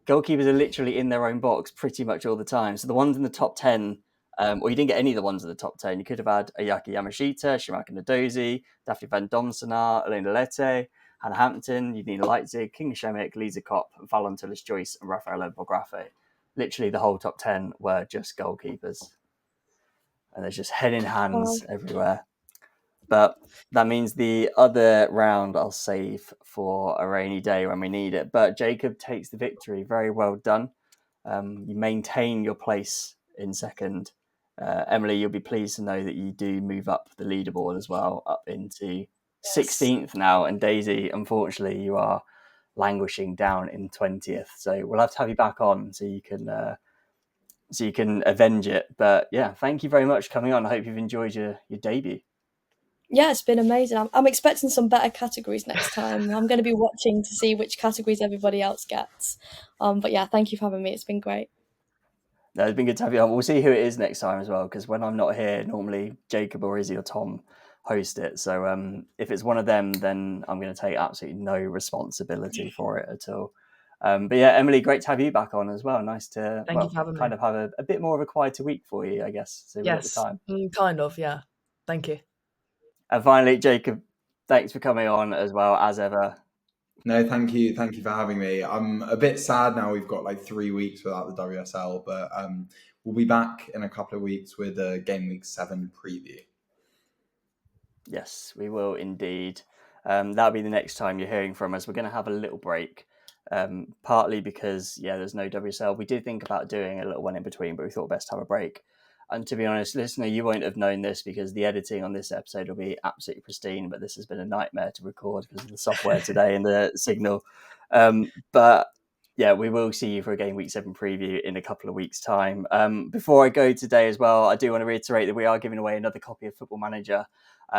Goalkeepers are literally in their own box pretty much all the time. So the ones in the top 10, or you didn't get any of the ones in the top 10. You could have had Ayaki Yamashita, Shimaka Nadozi, Daphne van Domsenaar, Elena Lette, Hannah Hampton, Yudina Leitzig, King Shemik, Lisa Kopp, Valentillis Joyce, and Raffaella Bografe. Literally the whole top 10 were just goalkeepers. And there's just head in hands everywhere. But that means the other round I'll save for a rainy day when we need it. But Jacob takes the victory. Very well done. You maintain your place in second. Emily, you'll be pleased to know that you do move up the leaderboard as well, up into 16th now. And Daisy, unfortunately, you are languishing down in 20th. So we'll have to have you back on so you can avenge it. But yeah, thank you very much for coming on. I hope you've enjoyed your debut. Yeah, it's been amazing. I'm expecting some better categories next time. I'm going to be watching to see which categories everybody else gets. But yeah, thank you for having me. It's been great. No, it's been good to have you on. We'll see who it is next time as well, because when I'm not here, normally Jacob or Izzy or Tom host it. So if it's one of them, then I'm going to take absolutely no responsibility for it at all. But yeah, Emily, great to have you back on as well. Nice to Thank you for having me. Have a bit more of a quieter week for you, I guess. So yes, the time. Kind of, yeah. Thank you. And finally, Jacob, thanks for coming on as well, as ever. No, thank you. Thank you for having me. I'm a bit sad now we've got like 3 weeks without the WSL, but we'll be back in a couple of weeks with a Game Week 7 preview. Yes, we will indeed. That'll be the next time you're hearing from us. We're going to have a little break, partly because, there's no WSL. We did think about doing a little one in between, but we thought best to have a break. And to be honest, listener, you won't have known this because the editing on this episode will be absolutely pristine, but this has been a nightmare to record because of the software today and the signal. But yeah, we will see you for a Game Week 7 preview in a couple of weeks' time. Before I go today as well, I do want to reiterate that we are giving away another copy of Football Manager.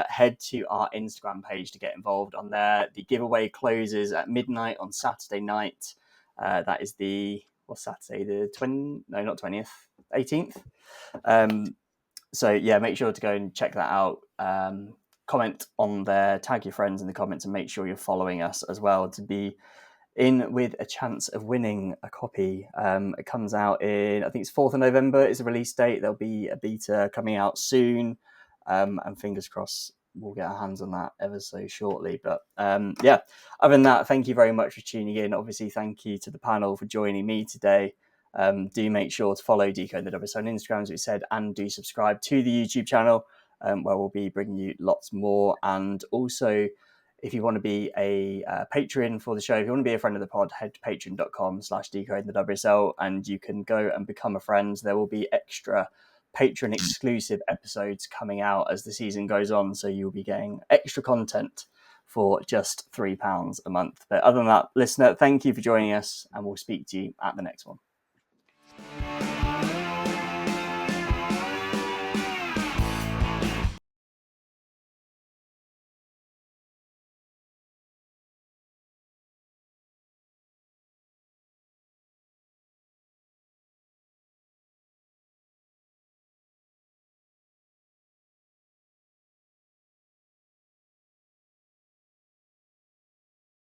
Head to our Instagram page to get involved on there. The giveaway closes at midnight on Saturday night. That is Saturday? The 20th? No, not 20th. 18th. So yeah, make sure to go and check that out. Comment on there, tag your friends in the comments, and make sure you're following us as well to be in with a chance of winning a copy. It comes out in, I think it's 4th of November is the release date. There'll be a beta coming out soon, and fingers crossed we'll get our hands on that ever so shortly. But yeah, other than that, thank you very much for tuning in. Obviously, thank you to the panel for joining me today. Do make sure to follow Decoding the WSL on Instagram, as we said, and do subscribe to the YouTube channel, where we'll be bringing you lots more. And also, if you want to be a Patreon for the show, if you want to be a friend of the pod, head to patreon.com/decoding the WSL, and you can go and become a friend. There will be extra Patreon exclusive episodes coming out as the season goes on, so you'll be getting extra content for just £3 a month. But other than that, listener, thank you for joining us, and we'll speak to you at the next one.